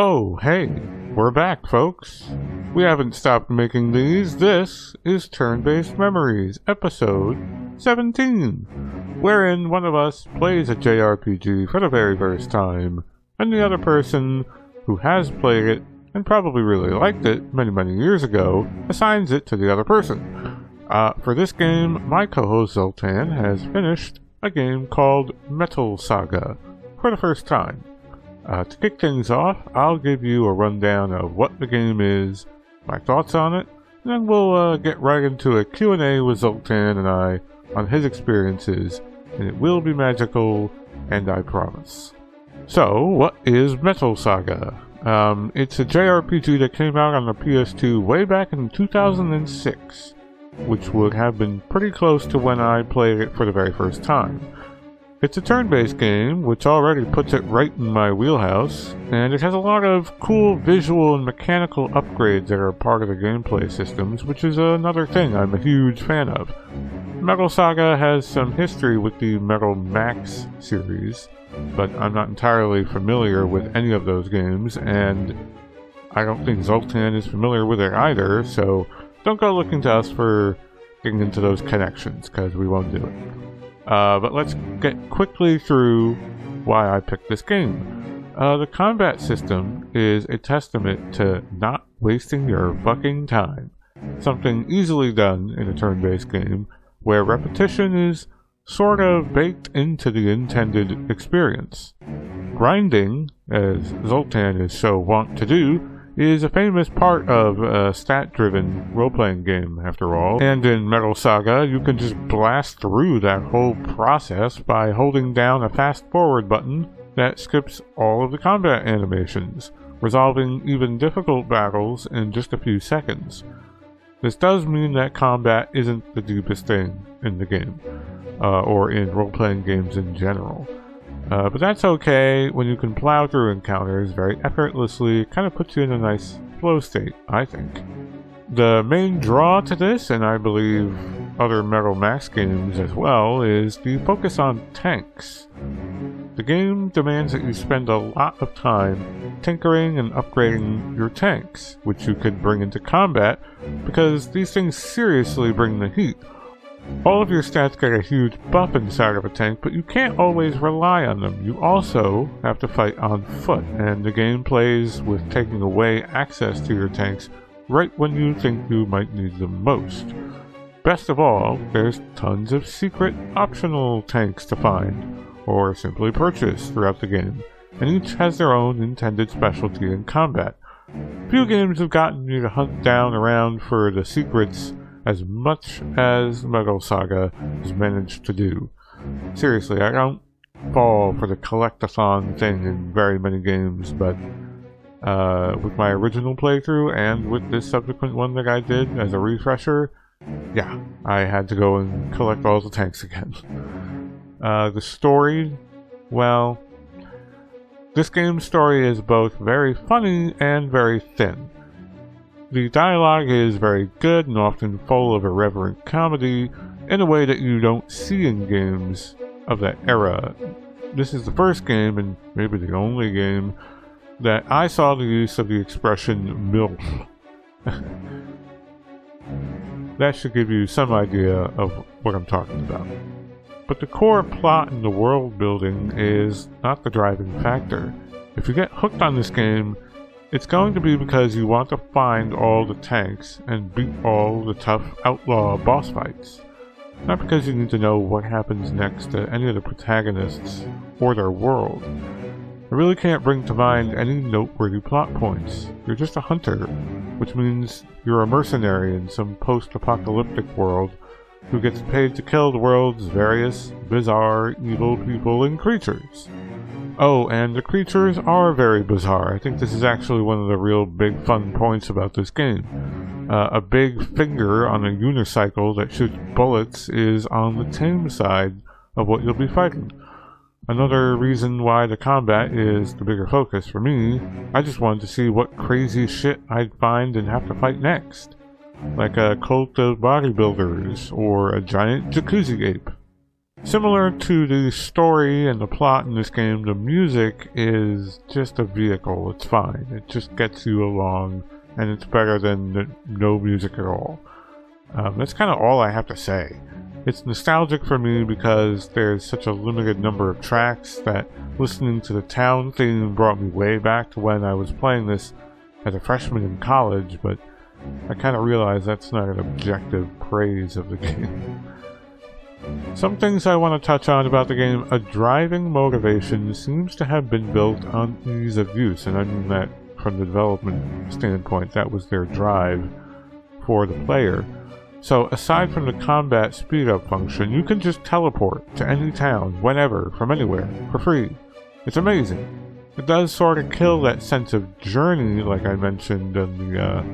Oh, hey, we're back, folks. We haven't stopped making these. This is Turn-Based Memories, episode 17, wherein one of us plays a JRPG for the very first time, and the other person, who has played it and probably really liked it many years ago, assigns it to the other person. For this game, my co-host Zoltan has finished a game called Metal Saga for the first time. To kick things off, I'll give you a rundown of what the game is, my thoughts on it, and then we'll get right into a Q&A with Zoltan and I on his experiences, and it will be magical, and I promise. So, what is Metal Saga? It's a JRPG that came out on the PS2 way back in 2006, which would have been pretty close to when I played it for the very first time. It's a turn-based game, which already puts it right in my wheelhouse, and it has a lot of cool visual and mechanical upgrades that are part of the gameplay systems, which is another thing I'm a huge fan of. Metal Saga has some history with the Metal Max series, but I'm not entirely familiar with any of those games, and I don't think Zoltan is familiar with it either, so don't go looking to us for getting into those connections, because we won't do it. But let's get quickly through why I picked this game. The combat system is a testament to not wasting your fucking time. Something easily done in a turn-based game, where repetition is sort of baked into the intended experience. Grinding, as Zoltan is so wont to do, is a famous part of a stat-driven role-playing game, after all. And in Metal Saga, you can just blast through that whole process by holding down a fast-forward button that skips all of the combat animations, resolving even difficult battles in just a few seconds. This does mean that combat isn't the deepest thing in the game, or in role-playing games in general. But that's okay when you can plow through encounters very effortlessly. It kind of puts you in a nice flow state, I think. The main draw to this, and I believe other Metal Max games as well, is the focus on tanks. The game demands that you spend a lot of time tinkering and upgrading your tanks, which you could bring into combat, because these things seriously bring the heat. All of your stats get a huge buff inside of a tank, but you can't always rely on them. You also have to fight on foot, and the game plays with taking away access to your tanks right when you think you might need them most. Best of all, there's tons of secret, optional tanks to find, or simply purchase throughout the game, and each has their own intended specialty in combat. Few games have gotten you to hunt down around for the secrets as much as Metal Saga has managed to do. Seriously, I don't fall for the collect-a-thon thing in very many games, but with my original playthrough and with this subsequent one that I did as a refresher, yeah, I had to go and collect all the tanks again. The story, well, this game's story is both very funny and very thin. The dialogue is very good and often full of irreverent comedy in a way that you don't see in games of that era. This is the first game, and maybe the only game, that I saw the use of the expression MILF. That should give you some idea of what I'm talking about. But the core plot and the world building is not the driving factor. If you get hooked on this game, it's going to be because you want to find all the tanks and beat all the tough outlaw boss fights. Not because you need to know what happens next to any of the protagonists or their world. I really can't bring to mind any noteworthy plot points. You're just a hunter, which means you're a mercenary in some post-apocalyptic world who gets paid to kill the world's various bizarre, evil people and creatures. Oh, and the creatures are very bizarre. I think this is actually one of the real big fun points about this game. A big finger on a unicycle that shoots bullets is on the tame side of what you'll be fighting. Another reason why the combat is the bigger focus for me, I just wanted to see what crazy shit I'd find and have to fight next. Like a cult of bodybuilders, or a giant jacuzzi ape. Similar to the story and the plot in this game, the music is just a vehicle. It's fine. It just gets you along, and it's better than no music at all. That's kind of all I have to say. It's nostalgic for me because there's such a limited number of tracks that listening to the town theme brought me way back to when I was playing this as a freshman in college, but I kind of realize that's not an objective praise of the game. Some things I want to touch on about the game. A driving motivation seems to have been built on ease of use, and I mean that from the development standpoint. That was their drive for the player. So aside from the combat speed-up function, you can just teleport to any town, whenever, from anywhere, for free. It's amazing. It does sort of kill that sense of journey, like I mentioned in the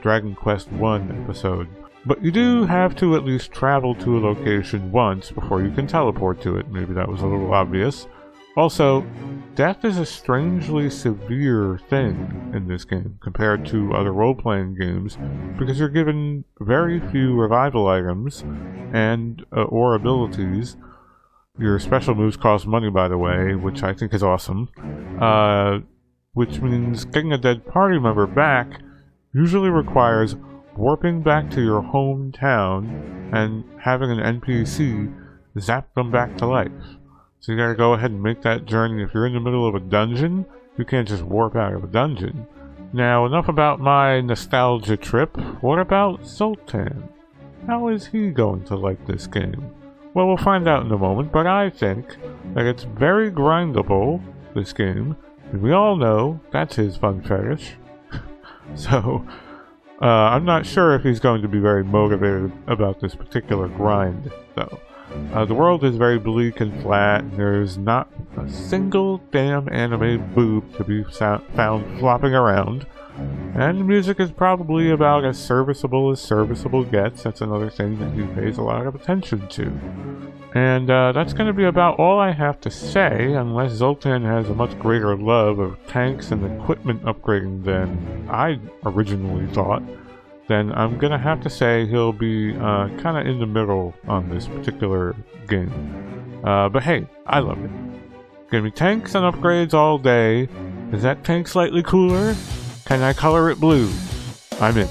Dragon Quest I episode. But you do have to at least travel to a location once before you can teleport to it. Maybe that was a little obvious. Also, death is a strangely severe thing in this game compared to other role-playing games because you're given very few revival items and or abilities. Your special moves cost money, by the way, which I think is awesome. Which means getting a dead party member back usually requires warping back to your hometown and having an NPC zap them back to life. So you gotta go ahead and make that journey. If you're in the middle of a dungeon, you can't just warp out of a dungeon. Now, enough about my nostalgia trip. What about Zoltan? How is he going to like this game? Well, we'll find out in a moment, but I think that it's very grindable, this game, and we all know that's his fun fetish. So, I'm not sure if he's going to be very motivated about this particular grind, though. The world is very bleak and flat, and there's not a single damn anime boob to be found flopping around. And the music is probably about as serviceable gets. That's another thing that he pays a lot of attention to. And that's going to be about all I have to say, unless Zoltan has a much greater love of tanks and equipment upgrading than I originally thought. Then I'm going to have to say he'll be kind of in the middle on this particular game. But hey, I love it. Give me tanks and upgrades all day. Is that tank slightly cooler? Can I color it blue? I'm in.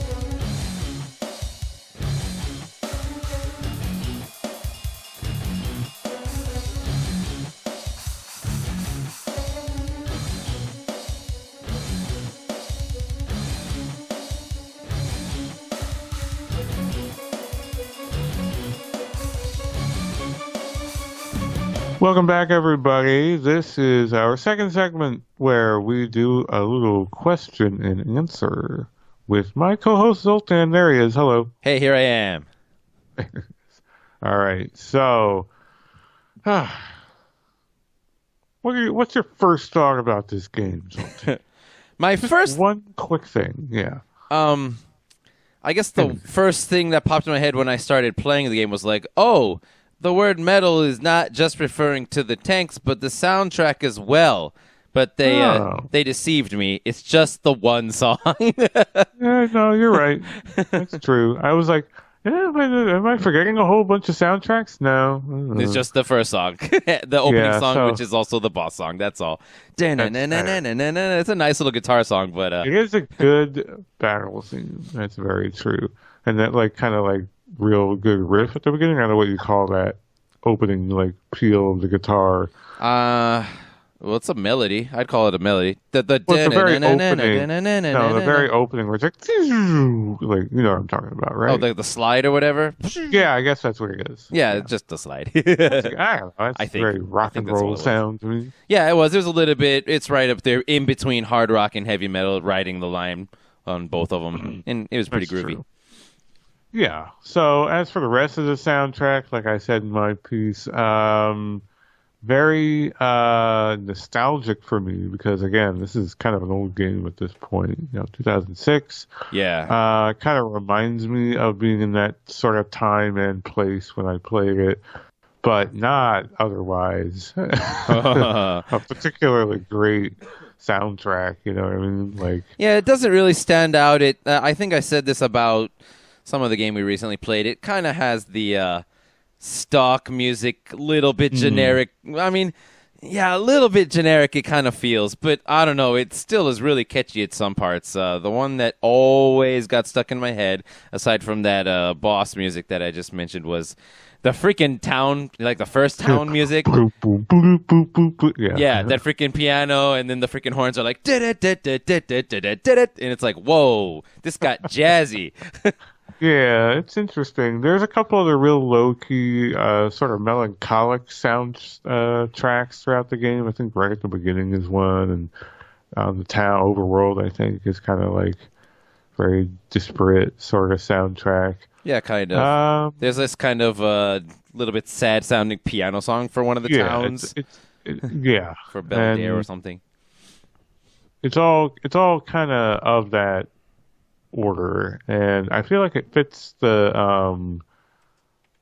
Welcome back, everybody. This is our second segment where we do a little question and answer with my co-host Zoltan. There he is. Hello. Hey, here I am. All right. So, what's your first thought about this game, Zoltan? My first one quick thing. Yeah. I guess the first thing that popped in my head when I started playing the game was like, oh, the word metal is not just referring to the tanks, but the soundtrack as well. But they deceived me. It's just the one song. Yeah, no, you're right. That's true. I was like, am I forgetting a whole bunch of soundtracks? No. It's just the first song. The opening song, which is also the boss song. That's all. It's a nice little guitar song, but it is a good battle scene. That's very true. And that kind of real good riff at the beginning. I don't know what you call that opening peel of the guitar. Well, it's a melody. I'd call it a melody. The very opening. No, the very opening where it's you know what I'm talking about, right? Oh, the slide or whatever. Yeah, I guess that's what it is. Yeah, it's just the slide. I don't know. That's very rock and roll sound to me. Yeah, it was. There's a little bit. It's right up there in between hard rock and heavy metal, riding the line on both of them, and it was pretty groovy. True. Yeah. So as for the rest of the soundtrack, like I said in my piece, very nostalgic for me because, again, this is kind of an old game at this point. 2006. Yeah. Kind of reminds me of being in that sort of time and place when I played it, but not otherwise. A particularly great soundtrack. You know what I mean? Yeah, it doesn't really stand out. I think I said this about some of the game we recently played. It kind of has the stock music, little bit generic. I mean, yeah, a little bit generic it kind of feels, but I don't know. It still is really catchy at some parts. The one that always got stuck in my head, aside from that boss music that I just mentioned, was the freaking town, like the first town music. Yeah, that freaking piano, and then the freaking horns are like, and it's like, whoa, this got jazzy. Yeah, it's interesting. There's a couple other real low-key, sort of melancholic sound tracks throughout the game. I think right at the beginning is one, and the town overworld, I think, is kind of like very disparate sort of soundtrack. Yeah, kind of. There's this kind of little bit sad-sounding piano song for one of the towns. Yeah, for Belvedere or something. It's all kind of that order, and I feel like it fits the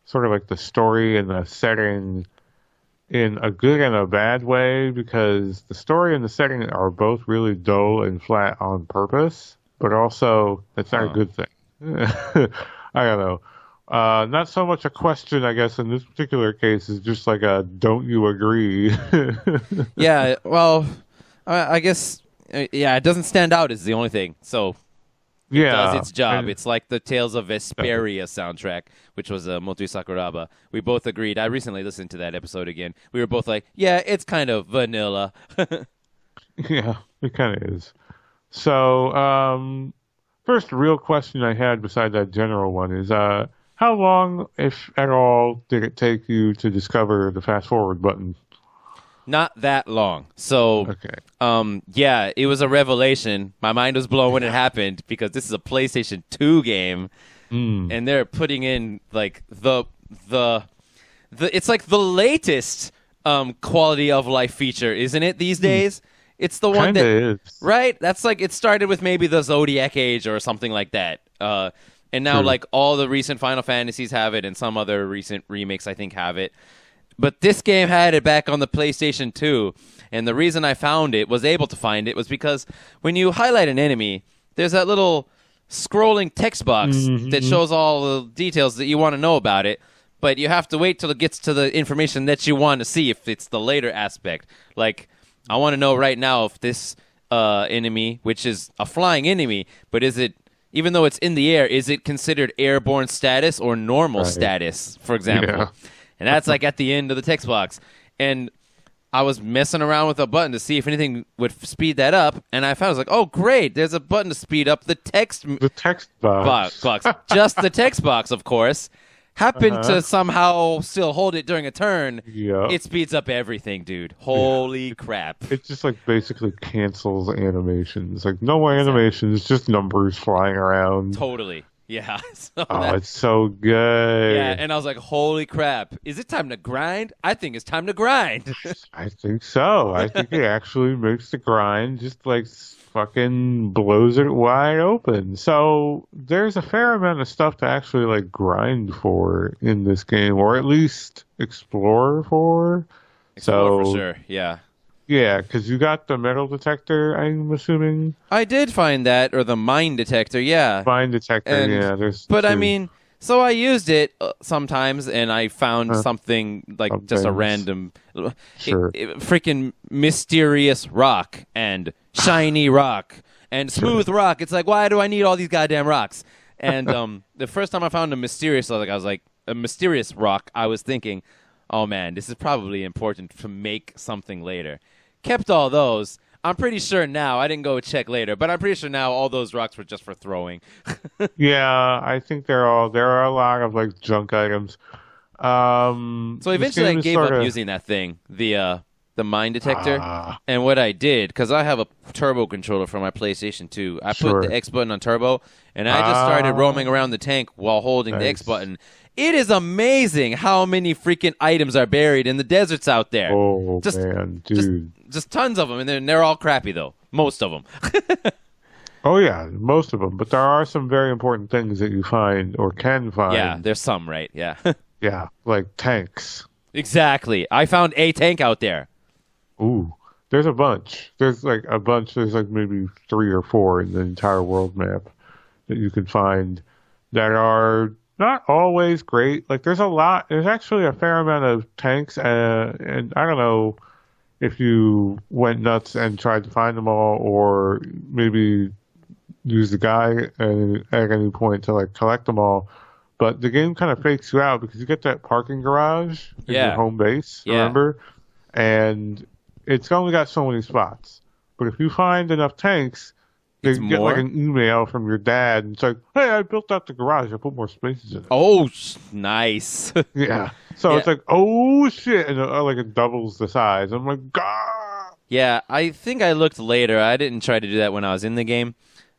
sort of like the story and the setting in a good and a bad way, because the story and the setting are both really dull and flat on purpose, but also that's not a good thing. I don't know. Not so much a question, I guess, in this particular case, is just like a don't you agree? Yeah, well, I guess, yeah, it doesn't stand out is the only thing, so it does its job. It's like the Tales of Vesperia soundtrack, which was Motu Sakuraba. We both agreed. I recently listened to that episode again. We were both like, yeah, it's kind of vanilla. Yeah, it kind of is. So, first real question I had beside that general one is, how long, if at all, did it take you to discover the fast forward button? Not that long. So, yeah, it was a revelation. My mind was blown when it happened, because this is a PlayStation 2 game, and they're putting in like the it's like the latest quality of life feature, isn't it, these days? It's the one that is. Right? That's like, it started with maybe the Zodiac Age or something like that. And now like all the recent Final Fantasies have it, and some other recent remakes I think have it. But this game had it back on the PlayStation 2, and the reason I was able to find it, was because when you highlight an enemy, there's that little scrolling text box that shows all the details that you want to know about it, but you have to wait till it gets to the information that you want to see if it's the later aspect. Like, I want to know right now if this enemy, which is a flying enemy, but is it, even though it's in the air, is it considered airborne status or normal status, for example? Yeah. And that's like at the end of the text box. And I was messing around with a button to see if anything would speed that up. And I was like, oh, great. There's a button to speed up the text box. Just the text box, of course. Happened to somehow still hold it during a turn. Yeah. It speeds up everything, dude. Holy crap. It just like basically cancels animations. Like no more animations, just numbers flying around. Totally. Yeah. So it's so good. Yeah, and I was like, holy crap. Is it time to grind? I think it's time to grind. I think so. I think it actually makes the grind just like fucking blows it wide open. So there's a fair amount of stuff to actually like grind for in this game, or at least explore for. Explore for sure, yeah. Yeah, because you got the metal detector, I'm assuming. I did find that, or the mine detector, yeah. Mine detector, yeah. But I mean, so I used it sometimes, and I found something like just a random, freaking mysterious rock and shiny rock and smooth rock. It's like, why do I need all these goddamn rocks? And the first time I found a mysterious rock, I was thinking, oh man, this is probably important to make something later. Kept all those. I'm pretty sure now, I didn't go check later, but I'm pretty sure now all those rocks were just for throwing. Yeah, I think there are a lot of like junk items. So eventually I gave up using that thing, the mine detector. And what I did, because I have a turbo controller for my PlayStation 2, I put the X button on turbo, and I just started roaming around the tank while holding the X button. It is amazing how many freaking items are buried in the deserts out there. Oh, man, dude. Just tons of them, and they're all crappy, though. Most of them. Oh, yeah, most of them. But there are some very important things that you find or can find. Yeah, there's some, right? Yeah. Yeah, like tanks. Exactly. I found a tank out there. Ooh, there's a bunch. There's like maybe 3 or 4 in the entire world map that you can find that are not always great. Like there's actually a fair amount of tanks, and I don't know if you went nuts and tried to find them all, or maybe use the guy at any point to like collect them all. But the game kind of fakes you out because you get that parking garage in your home base, remember? And it's only got so many spots. But if you find enough tanks, you get like an email from your dad, and it's like, hey, I built out the garage. I put more spaces in it. Oh, nice. Yeah. So it's like, oh, shit. And like it doubles the size. I'm like, God. Yeah, I think I looked later. I didn't try to do that when I was in the game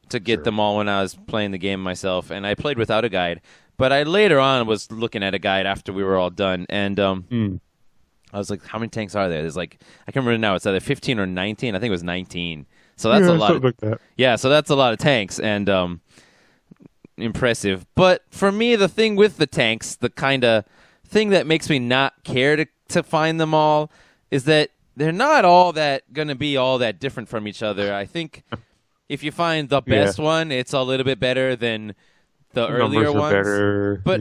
to get them all when I was playing the game myself. And I played without a guide. But I later on was looking at a guide after we were all done. And I was like, how many tanks are there? There's like, I can't remember now. It's either 15 or 19. I think it was 19. So that's a lot. Like that. Yeah, so that's a lot of tanks and impressive. But for me, the thing with the tanks, the kind of thing that makes me not care to find them all is that they're not all that going to be all that different from each other. I think if you find the best one, it's a little bit better than the earlier ones. Better. But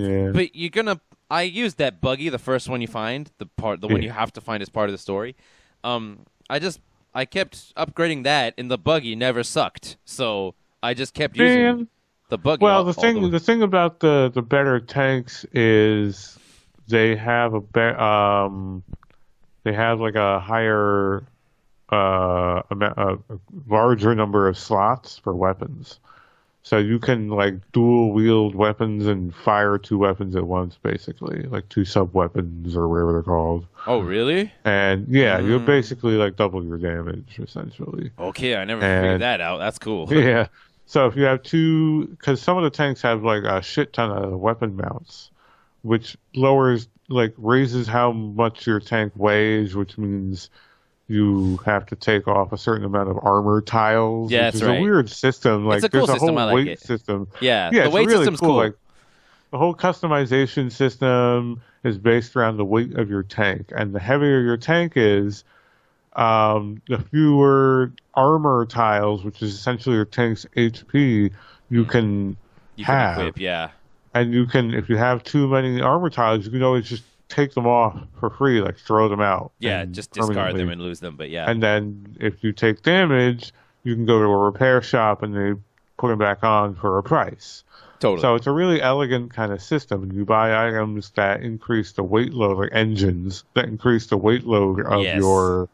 you're going to I used that buggy, the first one you find, the one you have to find as part of the story. I kept upgrading that, and the buggy never sucked. So I just kept using the buggy. Well, the thing about the better tanks is they have they have like a higher a larger number of slots for weapons. So you can like dual wield weapons and fire two weapons at once, basically, like two sub weapons or whatever they're called. Oh, really? And you basically like double your damage essentially. Okay, I never figured that out. That's cool. Yeah. So if you have two, because some of the tanks have like a shit ton of weapon mounts, which raises how much your tank weighs, which means you have to take off a certain amount of armor tiles. Yeah, which is right. a weird system. Like, it's a cool there's a system. whole I like weight it. system. Yeah, the the weight really system's cool. Like, the whole customization system is based around the weight of your tank, and the heavier your tank is, the fewer armor tiles, which is essentially your tank's HP, you can have. Equip, yeah. And you can, if you have too many armor tiles, you can always just take them off for free, like throw them out. Yeah, just discard them and lose them, but yeah. And then if you take damage, you can go to a repair shop and they put them back on for a price. Totally. So it's a really elegant kind of system. And you buy items that increase the weight load, like engines that increase the weight load of your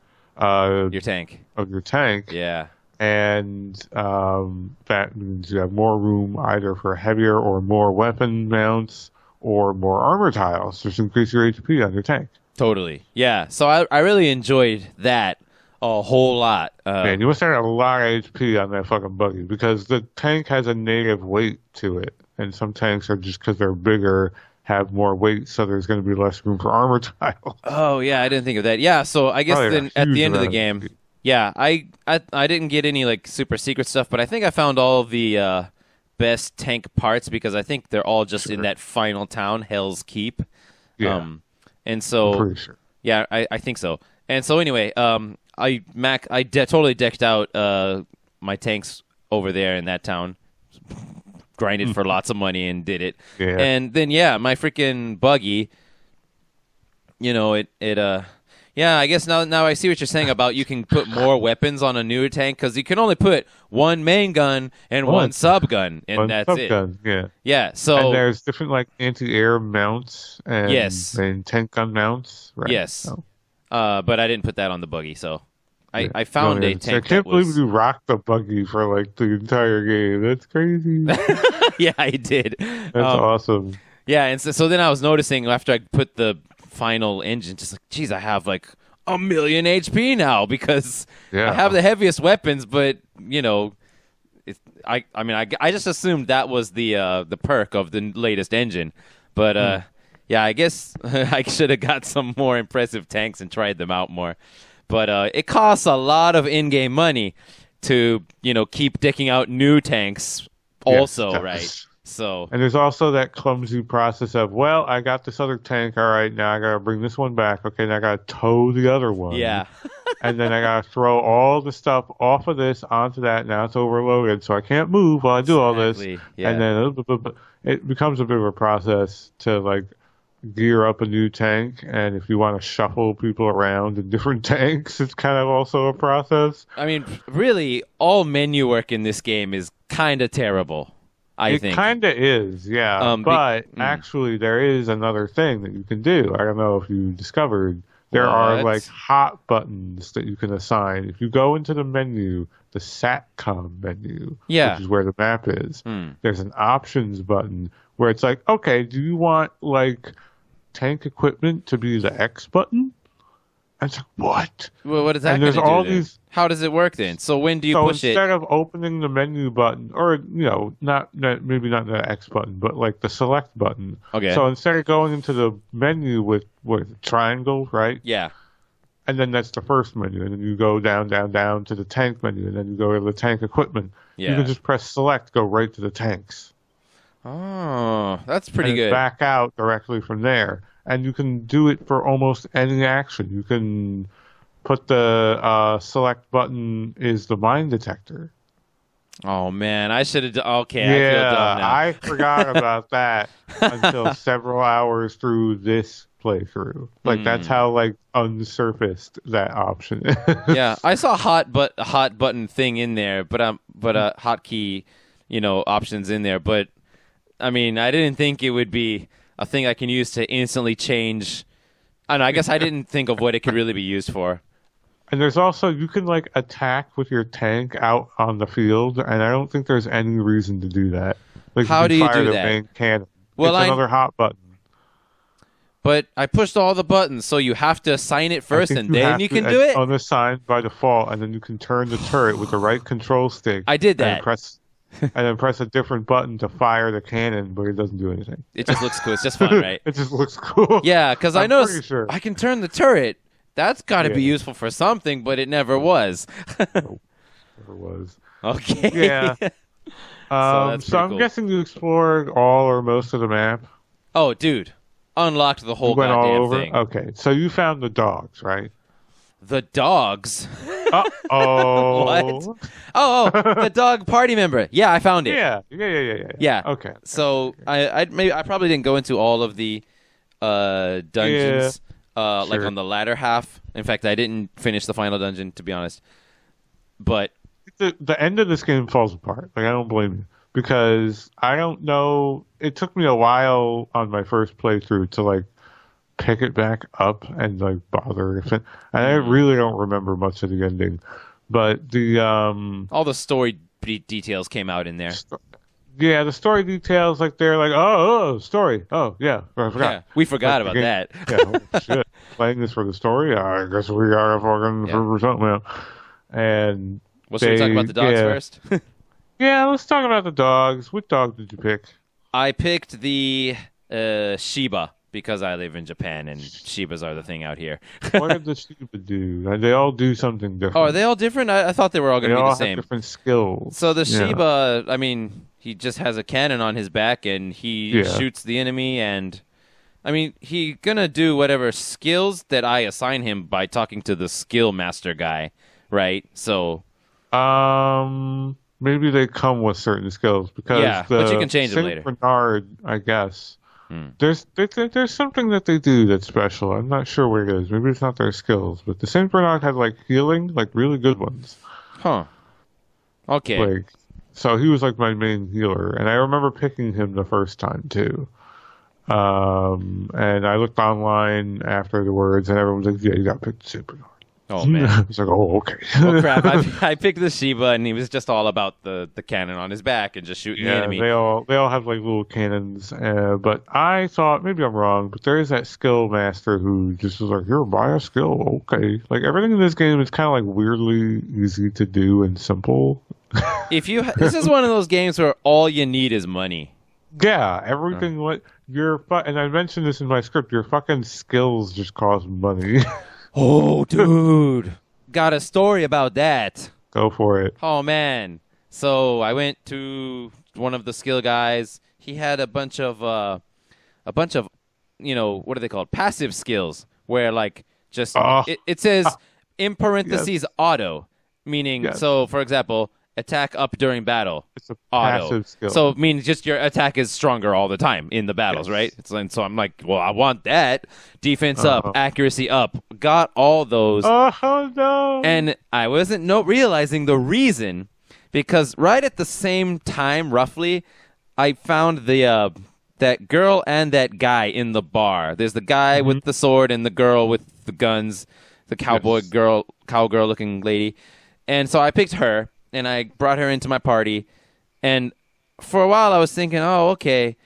tank. Of your tank. Yeah. And that means you have more room either for heavier or more weapon mounts or more armor tiles, just increase your HP on your tank. Totally. Yeah. So I really enjoyed that a whole lot. Man, you must have a lot of HP on that fucking buggy because the tank has a native weight to it. And some tanks are just because they're bigger, have more weight, so there's going to be less room for armor tiles. Oh, yeah. I didn't think of that. Yeah. So I guess then at the end of the game, I didn't get any like super secret stuff, but I think I found all the best tank parts because I think they're all just in that final town, Hell's Keep. Yeah. And so, I'm pretty sure. Yeah, I think so. And so anyway, I totally decked out my tanks over there in that town, grinded for lots of money and did it. Yeah. And then my freaking buggy, I guess now I see what you're saying about you can put more weapons on a newer tank because you can only put one main gun and one sub gun, and that's it. Gun, yeah. Yeah. So and there's different like anti-air mounts and tank gun mounts. Right? Yes. So. But I didn't put that on the buggy, so I found a tank. I can't believe you rocked the buggy for like the entire game. That's crazy. Yeah, I did. That's awesome. Yeah, and so then I was noticing after I put the final engine, just like, geez, I have like 1 million HP now because I have the heaviest weapons, but I just assumed that was the perk of the latest engine, but I guess I should have got some more impressive tanks and tried them out more, but it costs a lot of in-game money to keep dicking out new tanks also, right? So And there's also that clumsy process of, well, I got this other tank. All right, now I got to bring this one back. Okay, now I got to tow the other one. yeah, And then I got to throw all the stuff off of this onto that. Now it's overloaded, so I can't move while I do all this. yeah. And then it becomes a bit of a process to, like, gear up a new tank. And if you want to shuffle people around in different tanks, it's kind of also a process. I mean, really, all menu work in this game is kind of terrible. I think It kind of is, yeah. But actually, there is another thing that you can do. I don't know if you discovered. There are like hot buttons that you can assign. If you go into the menu, the SATCOM menu, which is where the map is, there's an options button where it's like, okay, do you want like tank equipment to be the X button? And it's like, what? Well, what is that going to do? How does it work then? So when do you push it? So instead of opening the menu button, or maybe not the X button, but like the select button. Okay. So instead of going into the menu with triangle, right? Yeah. And then that's the first menu, and then you go down to the tank menu, and then you go to the tank equipment. Yeah. You can just press select, go right to the tanks. Oh, that's pretty good. Back out directly from there. And you can do it for almost any action. You can put the select button is the mine detector. Oh, man. I should have... Okay, yeah, I feel dumb now. I forgot about that until several hours through this playthrough. Like, that's how, like, unsurfaced that option is. Yeah, I saw hot button thing in there, but hotkey, options in there. But, I mean, I didn't think it would be a thing I can use to instantly change. I don't know, I guess I didn't think of what it could really be used for. And there's also, you can like attack with your tank out on the field, and I don't think there's any reason to do that. Like, how do you fire do the that? main cannon. Well, it's another hot button. But I pushed all the buttons, so you have to assign it first, and then you can do it? Unassigned by default, and then you can turn the turret with the right control stick. I did that. And then press a different button to fire the cannon, but it doesn't do anything. It just looks cool. It's just fun, right? It just looks cool. Yeah, because I noticed sure. I can turn the turret. That's got to be useful for something, but it never was. Nope. Never was. Okay. Yeah. So I'm guessing you explored all or most of the map. Oh, dude. Unlocked the whole you went goddamn all over? thing. Okay, so you found the dogs, right? The dogs? Uh-oh. What? Oh, the dog party member. Yeah, I found it. Yeah. Okay. So I probably didn't go into all of the dungeons, like on the latter half. In fact, I didn't finish the final dungeon, to be honest. But the end of this game falls apart. Like, I don't blame you, because I don't know. It took me a while on my first playthrough to like pick it back up and like bother. And I really don't remember much of the ending, but the all the story details came out in there. Yeah, the story details, like they're like, oh, story. Oh, yeah, I forgot. Yeah, we forgot about that. Yeah, shit. Playing this for the story? I guess we gotta fucking for something else. And should we talk about the dogs first? Yeah, let's talk about the dogs. What dog did you pick? I picked the Shiba, because I live in Japan and Shibas are the thing out here. What did the Shiba do? They all do something different. Oh, are they all different? I thought they were all going to be the same. They all have different skills. So the Shiba, I mean, he just has a cannon on his back and he shoots the enemy, and I mean, he going to do whatever skills that I assign him by talking to the skill master guy, right? So maybe they come with certain skills, because but you can change them later. Bernard, I guess. There's something that they do that's special. I'm not sure what it is. Maybe it's not their skills, but the Saint Bernard has like healing, like really good ones. Huh. Okay. Like, so he was like my main healer, and I remember picking him the first time too. And I looked online afterwards, and everyone was like, "Yeah, you got to pick the Saint Bernard." Oh man! I was like, "Oh, okay." Well, crap! I picked the Shiba, and he was just all about the cannon on his back and just shooting the enemy. They all have like little cannons. But I thought, maybe I'm wrong, but there is that skill master who just was like, "Here, buy a skill." Okay, like everything in this game is kind of like weirdly easy to do and simple. This is one of those games where all you need is money. Yeah, everything. What and I mentioned this in my script. Your fucking skills just cost money. Oh, dude. Got a story about that. Go for it. Oh, man. So I went to one of the skill guys. He had a bunch of what are they called? Passive skills, where like just it says in parentheses auto, meaning so for example, attack up during battle. It's a auto. passive skill. So it means just your attack is stronger all the time in the battles, right? And so I'm like, well, I want that. Defense up, accuracy up. Got all those. Oh no. And I wasn't realizing the reason, because right at the same time, roughly, I found the that girl and that guy in the bar. There's the guy with the sword and the girl with the guns, the cowgirl looking lady. And so I picked her and I brought her into my party. And for a while I was thinking, oh, okay,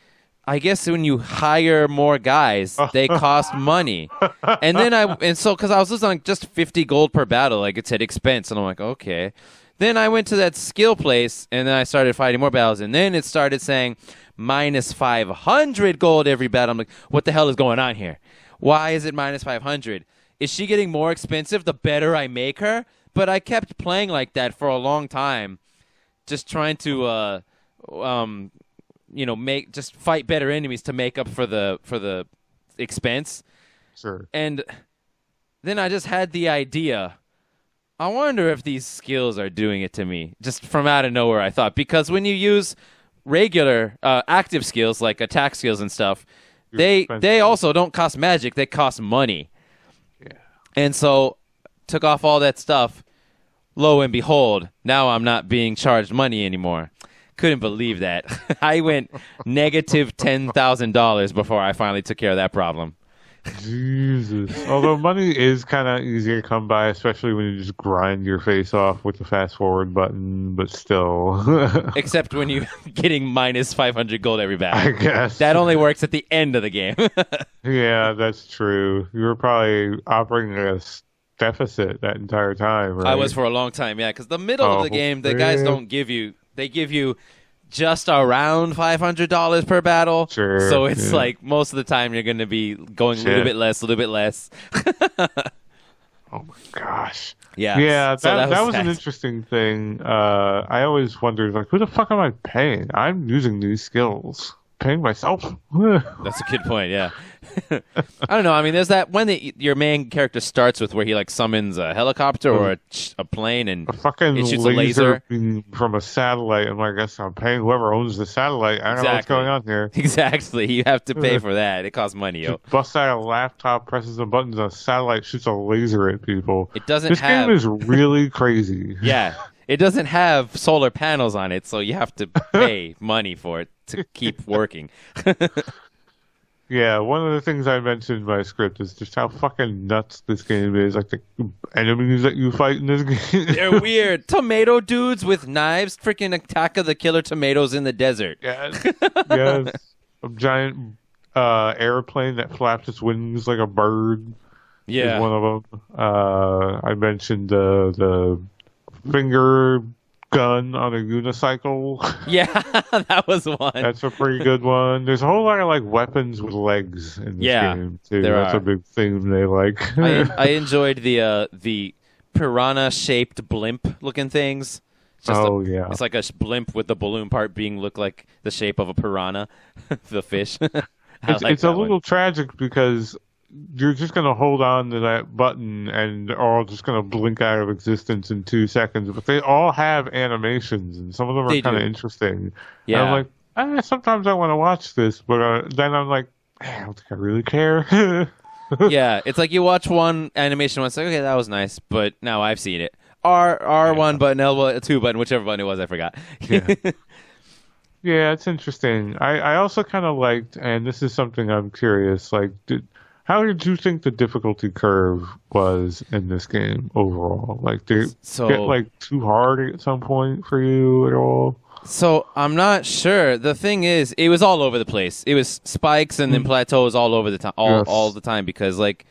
I guess when you hire more guys, they cost money. And then because I was losing like just 50 gold per battle, like it said expense, and I'm like, okay. Then I went to that skill place, and then I started fighting more battles, and then it started saying minus 500 gold every battle. I'm like, what the hell is going on here? Why is it minus 500? Is she getting more expensive the better I make her? But I kept playing like that for a long time, just trying to fight better enemies to make up for the expense. Sure. And then I just had the idea, I wonder if these skills are doing it to me, just from out of nowhere. I thought, because when you use regular active skills like attack skills and stuff, they also don't cost magic, they cost money. Yeah. And so took off all that stuff. Lo and behold, now I'm not being charged money anymore. Couldn't believe that. I went negative $10,000 before I finally took care of that problem. Jesus. Although money is kind of easier to come by, especially when you just grind your face off with the fast forward button, but still. Except when you're getting minus 500 gold every battle. I guess. That only works at the end of the game. Yeah, that's true. You were probably operating at a deficit that entire time, right? I was for a long time, yeah, because the middle of the game, the guys don't give you, they give you just around $500 per battle. Sure. So it's like most of the time you're going to be going a little bit less. Oh my gosh. Yeah. Yeah, so that was an interesting thing. I always wondered, like, who the fuck am I paying? I'm using these skills. Paying myself. That's a good point, yeah. I don't know. I mean, there's that one that your main character starts with where he like summons a helicopter or a plane and a fucking it shoots a laser from a satellite. I'm like, I guess I'm paying whoever owns the satellite. I don't know what's going on here. Exactly. You have to pay for that. It costs money. Just busts out a laptop, presses the buttons, a satellite shoots a laser at people. It doesn't This game is really crazy. Yeah. It doesn't have solar panels on it, so you have to pay money for it to keep working. Yeah, one of the things I mentioned in my script is just how fucking nuts this game is. Like the enemies that you fight in this game. They're weird. Tomato dudes with knives, freaking Attack of the Killer Tomatoes in the desert. Yes. Yes. A giant airplane that flaps its wings like a bird. Yeah. Is one of them. I mentioned the finger gun on a unicycle. Yeah, that was one. That's a pretty good one. There's a whole lot of like weapons with legs in this game too. That's a big theme they like. I enjoyed the piranha shaped blimp looking things. It's like a blimp with the balloon part look like the shape of a piranha, the fish. It's a little tragic because you're just going to hold on to that button and they're all just going to blink out of existence in 2 seconds. But they all have animations, and some of them are kind of interesting. Yeah. And I'm like, sometimes I want to watch this, but then I'm like, I don't think I really care. Yeah, it's like you watch one animation once, like, okay, that was nice, but now I've seen it. R1 button, L2 button, whichever button it was, I forgot. Yeah. Yeah, it's interesting. I also kind of liked, and this is something I'm curious, like, how did you think the difficulty curve was in this game overall? Like, did it get like too hard at some point for you at all? So I'm not sure. The thing is, it was all over the place. It was spikes and then plateaus all over the time, all the time. Because like,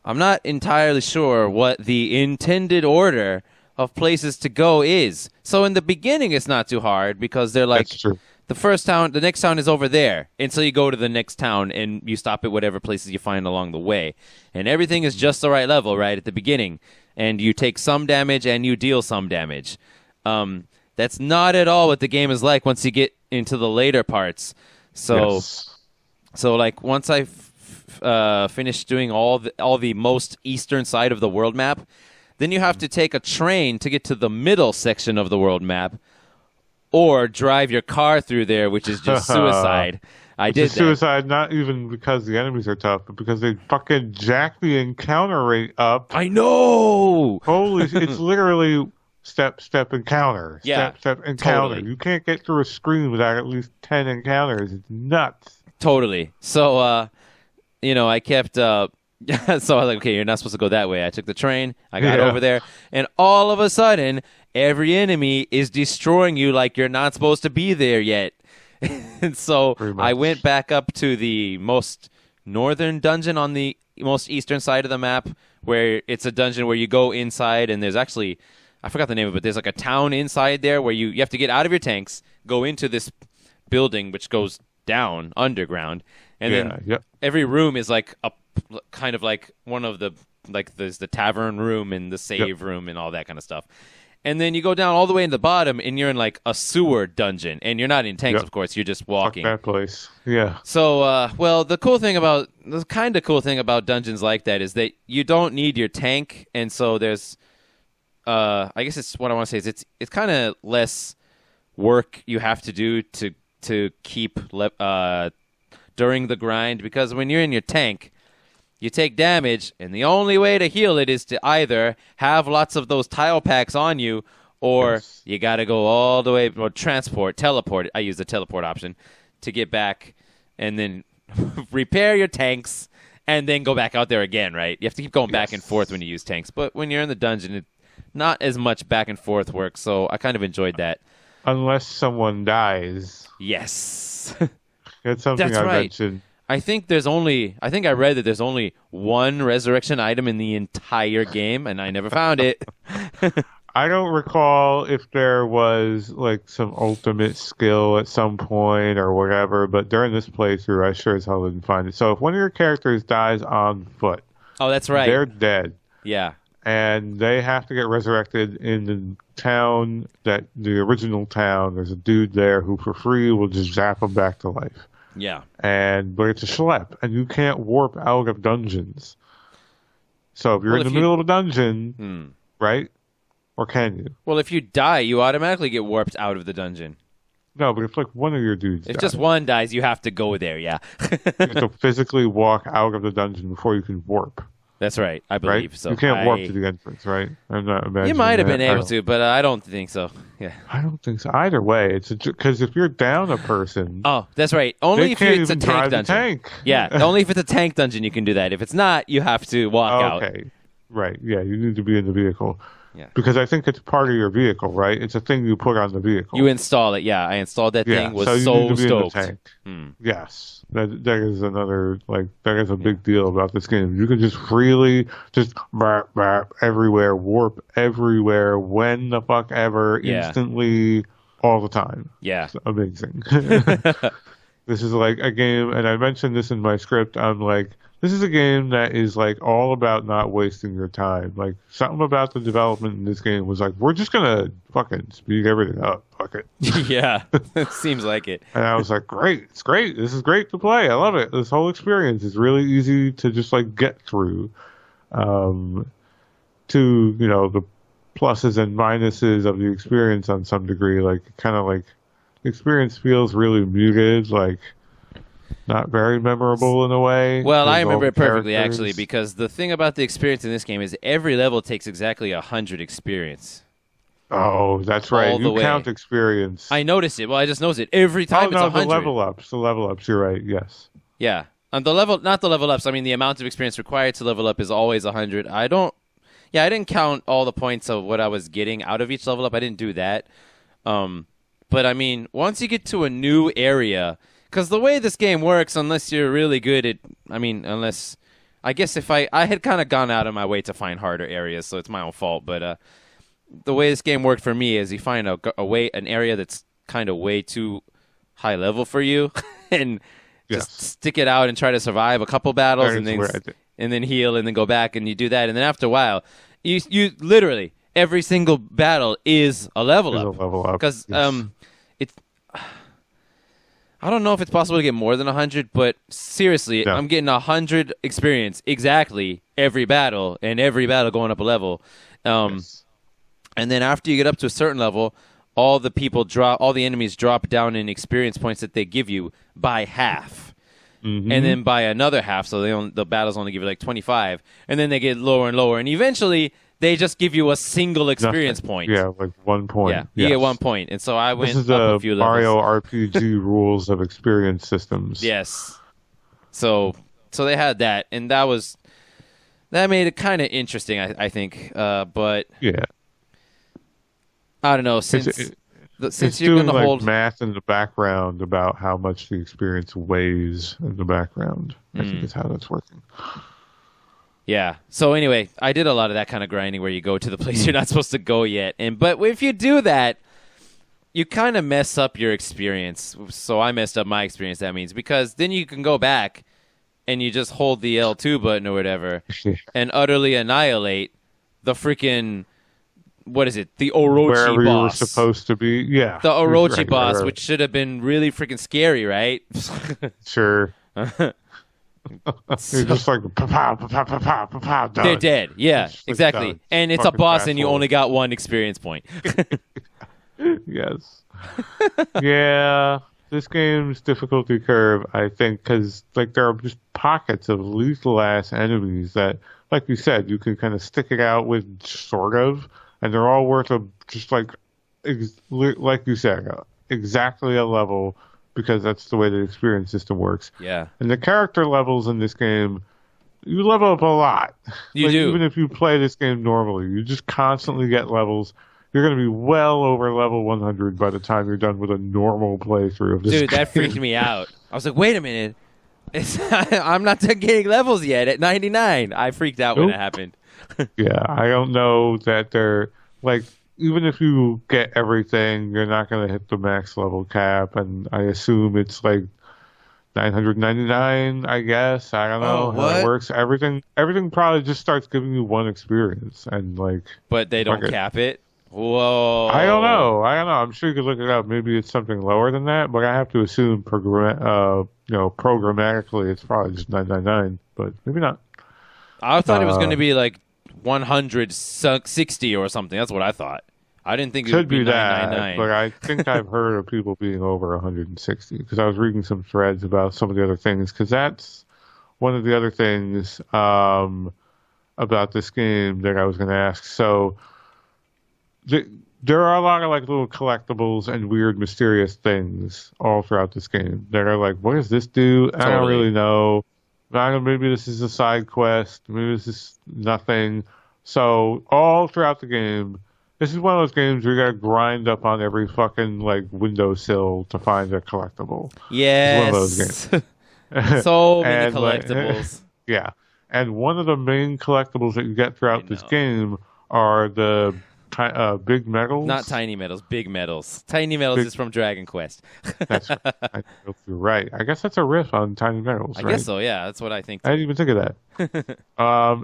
I'm not entirely sure what the intended order of places to go is. So in the beginning, it's not too hard because they're like. That's true. The next town is over there. And so you go to the next town and you stop at whatever places you find along the way. And everything is just the right level, right, at the beginning. And you take some damage and you deal some damage. That's not at all what the game is like once you get into the later parts. So, like once I finished doing all the most eastern side of the world map, then you have to take a train to get to the middle section of the world map, or drive your car through there, which is just suicide. I did that. Suicide, not even because the enemies are tough, but because they fucking jack the encounter rate up. I know. Holy, it's literally step, encounter. Yeah, Step, encounter. totally. You can't get through a screen without at least 10 encounters. It's nuts. Totally. So, I kept. So I was like, okay, you're not supposed to go that way. I took the train. I got over there, and all of a sudden, every enemy is destroying you like you're not supposed to be there yet. And so I went back up to the most northern dungeon on the most eastern side of the map, where it's a dungeon where you go inside, and there's actually, I forgot the name of it, but there's like a town inside there where you have to get out of your tanks, go into this building which goes down underground, and then every room is like a kind of like one of the, like there's the tavern room and the save room and all that kind of stuff. And then you go down all the way in the bottom, and you're in like a sewer dungeon, and you're not in tanks, of course. You're just walking. Fuck that place. Yeah. So, the kind of cool thing about dungeons like that is that you don't need your tank, and so there's, I guess it's what I want to say is it's kind of less work you have to do to keep during the grind, because when you're in your tank, you take damage, and the only way to heal it is to either have lots of those tile packs on you, or you got to go all the way, or teleport. I use the teleport option to get back, and then repair your tanks, and then go back out there again, right? You have to keep going back and forth when you use tanks. But when you're in the dungeon, it's not as much back and forth work, so I kind of enjoyed that. Unless someone dies. Yes. That's something That's I right. mentioned. I think I read that there's only one resurrection item in the entire game, and I never found it. I don't recall if there was like some ultimate skill at some point or whatever, but during this playthrough, I sure as hell didn't find it. So if one of your characters dies on foot, oh, that's right, they're dead. Yeah, and they have to get resurrected in the town, the original town. There's a dude there who, for free, will just zap them back to life. Yeah. But it's a schlep, and you can't warp out of dungeons. So if you're in the middle of a dungeon, right? Or can you? Well, if you die, you automatically get warped out of the dungeon. No, but if like one of your dudes If dies, just one dies, you have to go there, yeah. you have to physically walk out of the dungeon before you can warp. That's right, I believe right? so. You can't warp to the entrance, right? I'm not imagining you might have that. been able to, but I don't think so. Yeah. I don't think so. Either way, it's because if you're down a person, oh, that's right. Only if it's a tank dungeon. Tank. Yeah, only if it's a tank dungeon you can do that. If it's not, you have to walk out. Okay, right. Yeah, you need to be in the vehicle. Yeah. Because I think it's part of your vehicle, right? It's a thing you put on the vehicle. You install it, yeah. I installed that thing. Was so you need to be stoked. in the tank. Yes, that is another that is a big deal about this game. You can just freely everywhere, warp everywhere, when the fuck ever, instantly, all the time. Yeah, it's amazing. This is like a game, and I mentioned this in my script. I'm like, this is a game that is like all about not wasting your time. Like something about the development in this game was like, we're just gonna fucking speed everything up. Fuck it. Yeah, it seems like it. And I was like, great, it's great. This is great to play. I love it. This whole experience is really easy to just like get through. To the pluses and minuses of the experience on some degree, like kind of like the experience feels really muted, like not very memorable in a way. Well, I remember it perfectly, actually, because the thing about the experience in this game is every level takes exactly 100 experience. Oh, that's right. You count experience. I noticed it. Well, I just noticed it. Every time it's 100. The level ups. The level ups, you're right, yes. Yeah. And not the level ups. I mean, the amount of experience required to level up is always 100. I didn't count all the points of what I was getting out of each level up. I didn't do that. But, I mean, once you get to a new area, because the way this game works, unless you're really good at, I guess if I had kind of gone out of my way to find harder areas, so it's my own fault, but the way this game worked for me is you find an area that's kind of way too high level for you, and just stick it out and try to survive a couple battles, and then heal, and then go back, and you do that, and then after a while, you literally, every single battle is a level up. Because it's. I don't know if it's possible to get more than 100, but seriously, I'm getting 100 experience exactly every battle, and every battle going up a level. Yes. And then after you get up to a certain level, all the enemies drop down in experience points that they give you by half. Mm-hmm. And then by another half, so the battles only give you like 25, and then they get lower and lower, and eventually they just give you a single experience point. Yeah, like 1 point. Yeah, you get 1 point. And so I went up a few levels. Mario RPG rules of experience systems. Yes. So they had that, and that made it kind of interesting, I think. But yeah, I don't know. Since you're doing going to hold math in the background about how much the experience weighs in the background, I think is how that's working. Yeah. So anyway, I did a lot of that kind of grinding where you go to the place you're not supposed to go yet. But if you do that, you kind of mess up your experience. So I messed up my experience, that means, because then you can go back and you just hold the L2 button or whatever and utterly annihilate the freaking, what is it? The Orochi Wherever boss. You were supposed to be. Yeah. The Orochi boss, right. Which should have been really freaking scary, right? Sure. You're just like, pa-pow, done. They're dead. Yeah, exactly. Done. And it's a boss and you only got 1 experience point. Yes. Yeah. This game's difficulty curve, I think, because there are just pockets of lethal-ass enemies that, like you said, you can kind of stick it out with, sort of, and they're all worth like you said, exactly a level, because that's the way the experience system works. Yeah. And the character levels in this game, you level up a lot. You do. Even if you play this game normally, you just constantly get levels. You're going to be well over level 100 by the time you're done with a normal playthrough of this game. Dude, that freaked me out. I was like, wait a minute. I'm not done getting levels yet at 99. I freaked out when it happened. Yeah, I don't know that they're, even if you get everything, you're not going to hit the max level cap, and I assume it's 999, I guess. I don't know how it works. Everything probably just starts giving you 1 experience, and But they don't cap it? Whoa. I don't know. I'm sure you could look it up. Maybe it's something lower than that, but I have to assume programmatically it's probably just 999, but maybe not. I thought it was going to be 160 or something. That's what I thought. I didn't think it would be 999. But I think I've heard of people being over 160 because I was reading some threads about some of the other things, because that's one of the other things about this game that I was going to ask. So there are a lot of little collectibles and weird, mysterious things all throughout this game that are what does this do? Totally. I don't really know. I don't know. Maybe this is a side quest. Maybe this is nothing. So all throughout the game, this is one of those games where you got to grind up on every fucking windowsill to find a collectible. Yes. It's one of those games. So many collectibles. Yeah. And one of the main collectibles that you get throughout this game are the big medals. Not tiny medals, big medals. Tiny medals is from Dragon Quest. That's right. You're right. I guess that's a riff on tiny medals, right? I guess so, yeah. That's what I think. I didn't even think of that.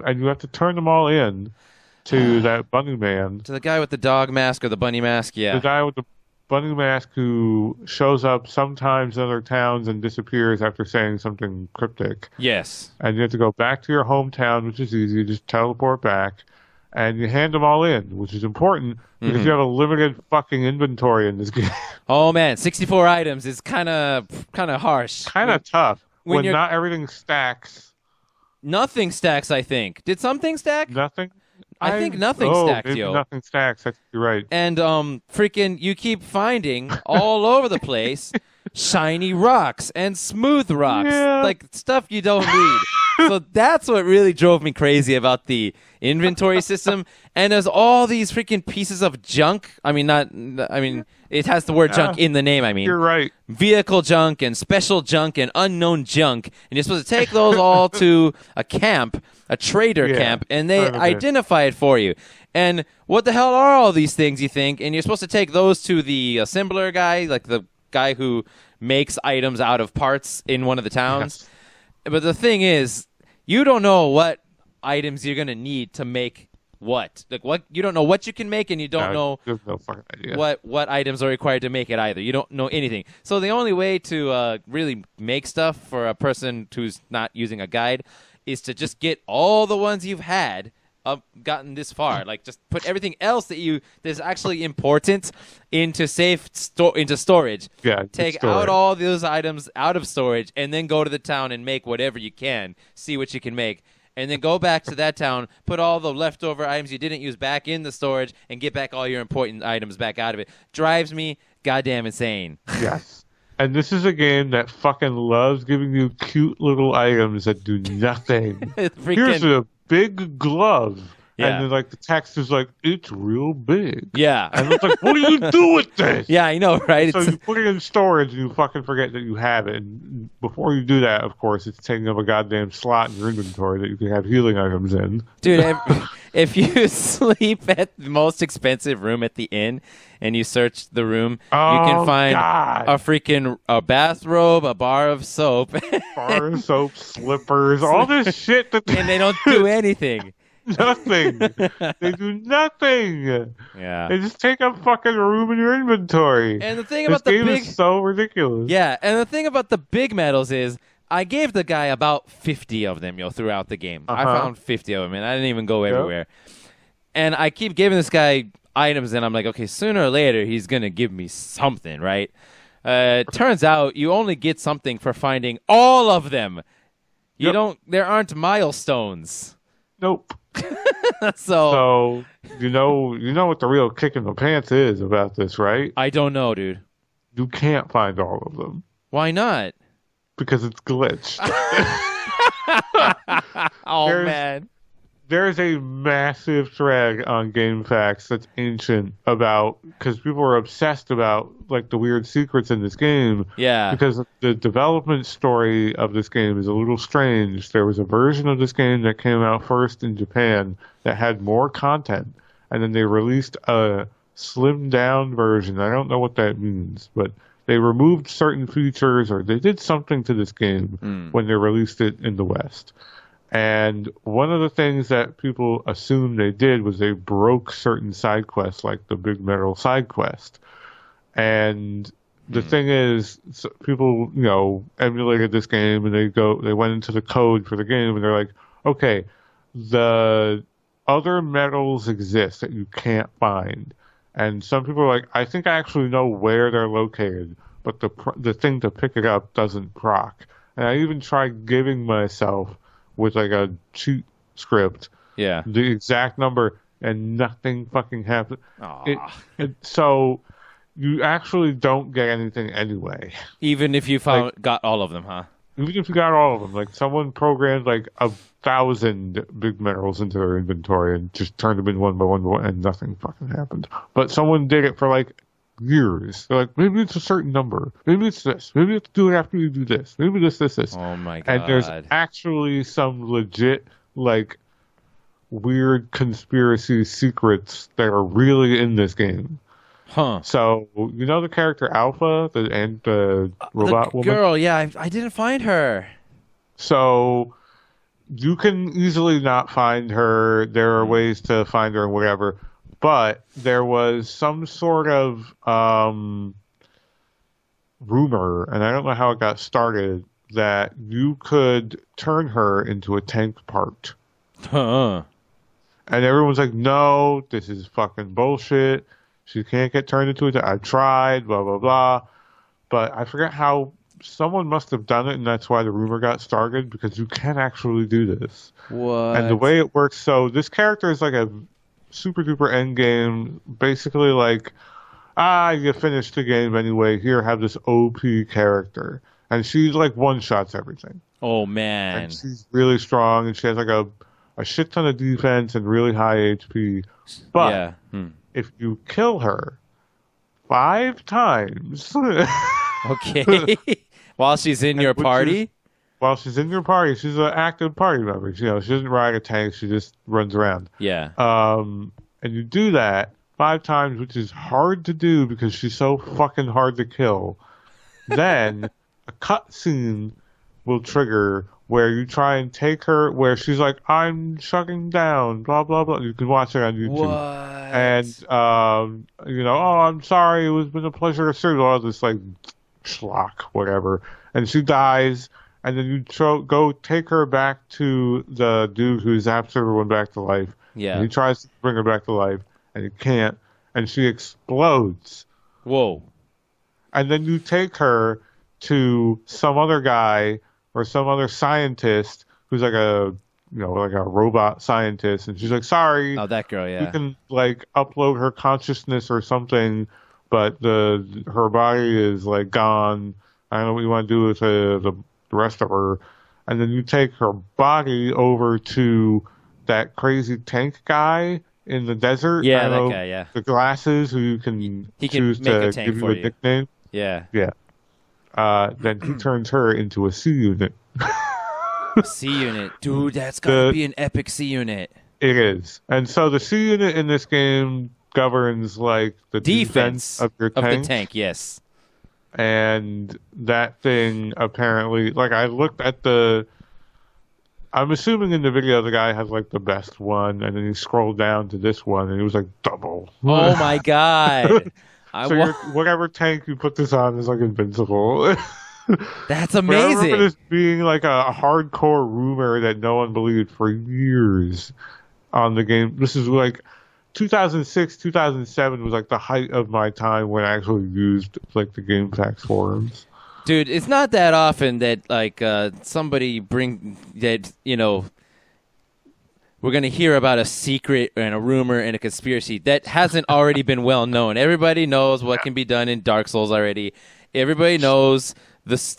And you have to turn them all in to that bunny man. To the guy with the dog mask or the bunny mask, yeah. The guy with the bunny mask who shows up sometimes in other towns and disappears after saying something cryptic. Yes. And you have to go back to your hometown, which is easy. You just teleport back. And you hand them all in, which is important because you have a limited fucking inventory in this game. Oh man, 64 items is kind of harsh. Kind of tough when not everything stacks. Nothing stacks, I think. Did something stack? Nothing. I think nothing stacked, yo. Nothing stacks. You're right. And freaking, you keep finding all over the place shiny rocks and smooth rocks, stuff you don't need. So that's what really drove me crazy about the inventory system. And there's all these freaking pieces of junk. It has the word junk in the name, You're right. Vehicle junk and special junk and unknown junk. And you're supposed to take those all to a camp, a trader camp, and they identify it for you. And what the hell are all these things, you think? And you're supposed to take those to the assembler guy, the guy who makes items out of parts in one of the towns. Yes. But the thing is, you don't know what items you're going to need to make what. Like what you don't know what you can make, and you don't know no fucking idea. what items are required to make it either. You don't know anything. So the only way to really make stuff for a person who's not using a guide is to just get all the ones you've had gotten this far. Like just put everything else that's actually important into into storage. Yeah. Take out all those items out of storage, and then go to the town and make whatever you can. See what you can make. And then go back to that town, put all the leftover items you didn't use back in the storage, and get back all your important items back out of it. Drives me goddamn insane. Yes. And this is a game that fucking loves giving you cute little items that do nothing. Here's a big glove. Yeah. And then, like, the text is like, it's real big. Yeah. And it's like, what do you do with this? Yeah, I know, right? So you put it in storage and you fucking forget that you have it. And before you do that, of course, it's taking up a goddamn slot in your inventory that you can have healing items in. Dude, if you sleep at the most expensive room at the inn and you search the room, you can find a freaking bathrobe, a bar of soap. Bar of soap, slippers, all this shit. And they don't do anything. Nothing. They do nothing. Yeah. They just take up fucking room in your inventory. And the thing about the game big is so ridiculous. Yeah, and the thing about the big medals is I gave the guy about 50 of them, throughout the game. I found 50 of them, and I didn't even go everywhere. And I keep giving this guy items, and I'm like, okay, sooner or later he's gonna give me something, right? Turns out you only get something for finding all of them. There aren't milestones. Nope. So you know what the real kick in the pants is about this, right? I don't know, dude. You can't find all of them. Why not? Because it's glitched. Man. There's a massive thread on GameFAQs that's ancient because people are obsessed about like the weird secrets in this game. Yeah. Because the development story of this game is a little strange. There was a version of this game that came out first in Japan that had more content, and then they released a slimmed down version. I don't know what that means, but they removed certain features or they did something to this game when they released it in the West. And one of the things that people assumed they did was they broke certain side quests, like the Big Metal side quest. And the thing is, people, emulated this game and they went into the code for the game and they're like, okay, the other medals exist that you can't find. And some people are like, I think I actually know where they're located, but the thing to pick it up doesn't proc. And I even tried giving myself with like a cheat script, the exact number, and nothing fucking happened. So you actually don't get anything anyway. Even if you got all of them, huh? Even if you got all of them, like someone programmed like 1,000 big minerals into their inventory and just turned them in one by one, and nothing fucking happened. But someone did it for like years. They're like, maybe it's a certain number. Maybe it's this. Maybe you have to do it after you do this. Maybe this. Oh my god. And there's actually some legit, like, weird conspiracy secrets that are really in this game. Huh. So, you know the character Alpha, the robot woman? Girl, yeah, I didn't find her. So, you can easily not find her. There are ways to find her and whatever. But there was some sort of rumor, and I don't know how it got started, that you could turn her into a tank part. Huh. And everyone's like, no, this is fucking bullshit. She can't get turned into it. I've tried, blah, blah, blah. But I forget how someone must have done it, and that's why the rumor got started, because you can actually do this. What? And the way it works, so this character is like a super duper end game, basically like, you finished the game anyway, here, have this OP character. And she like one-shots everything. Oh, man. And she's really strong, and she has like a shit ton of defense and really high HP. But if you kill her 5 times... okay. While she's in your party? While she's in your party, she's an active party member. She doesn't ride a tank, she just runs around. Yeah. And you do that 5 times, which is hard to do because she's so fucking hard to kill. Then a cutscene will trigger where you try and take her, where she's like, I'm shutting down, blah, blah, blah. You can watch it on YouTube. What? And, oh, I'm sorry, it was been a pleasure to serve you. All this, like, schlock, whatever. And she dies, and then you go take her back to the dude who zaps everyone back to life. Yeah. And he tries to bring her back to life, and he can't, and she explodes. Whoa. And then you take her to some other guy or some other scientist who's like a robot scientist, and she's like, sorry. Oh, that girl, yeah. You can like upload her consciousness or something, but her body is like gone. I don't know what you want to do with the rest of her. And then you take her body over to that crazy tank guy in the desert. Yeah, that guy, yeah. The glasses who you can choose to give you a nickname. Yeah. Yeah. Then he turns her into a C unit. C unit. Dude, that's gotta be an epic C unit. It is. And so the C unit in this game governs like the defense of your tank. Of the tank, yes. And that thing apparently, like I looked at I'm assuming in the video the guy has like the best one, and then he scrolled down to this one and it was like double. Oh my god. So whatever tank you put this on is like invincible. That's amazing. I remember this being like a hardcore rumor that no one believed for years on the game. This is like 2006, 2007 was like the height of my time when I actually used like the GameFAQs forums. Dude, it's not that often that like somebody we're going to hear about a secret and a rumor and a conspiracy that hasn't already been well known. Everybody knows what can be done in Dark Souls already. Everybody knows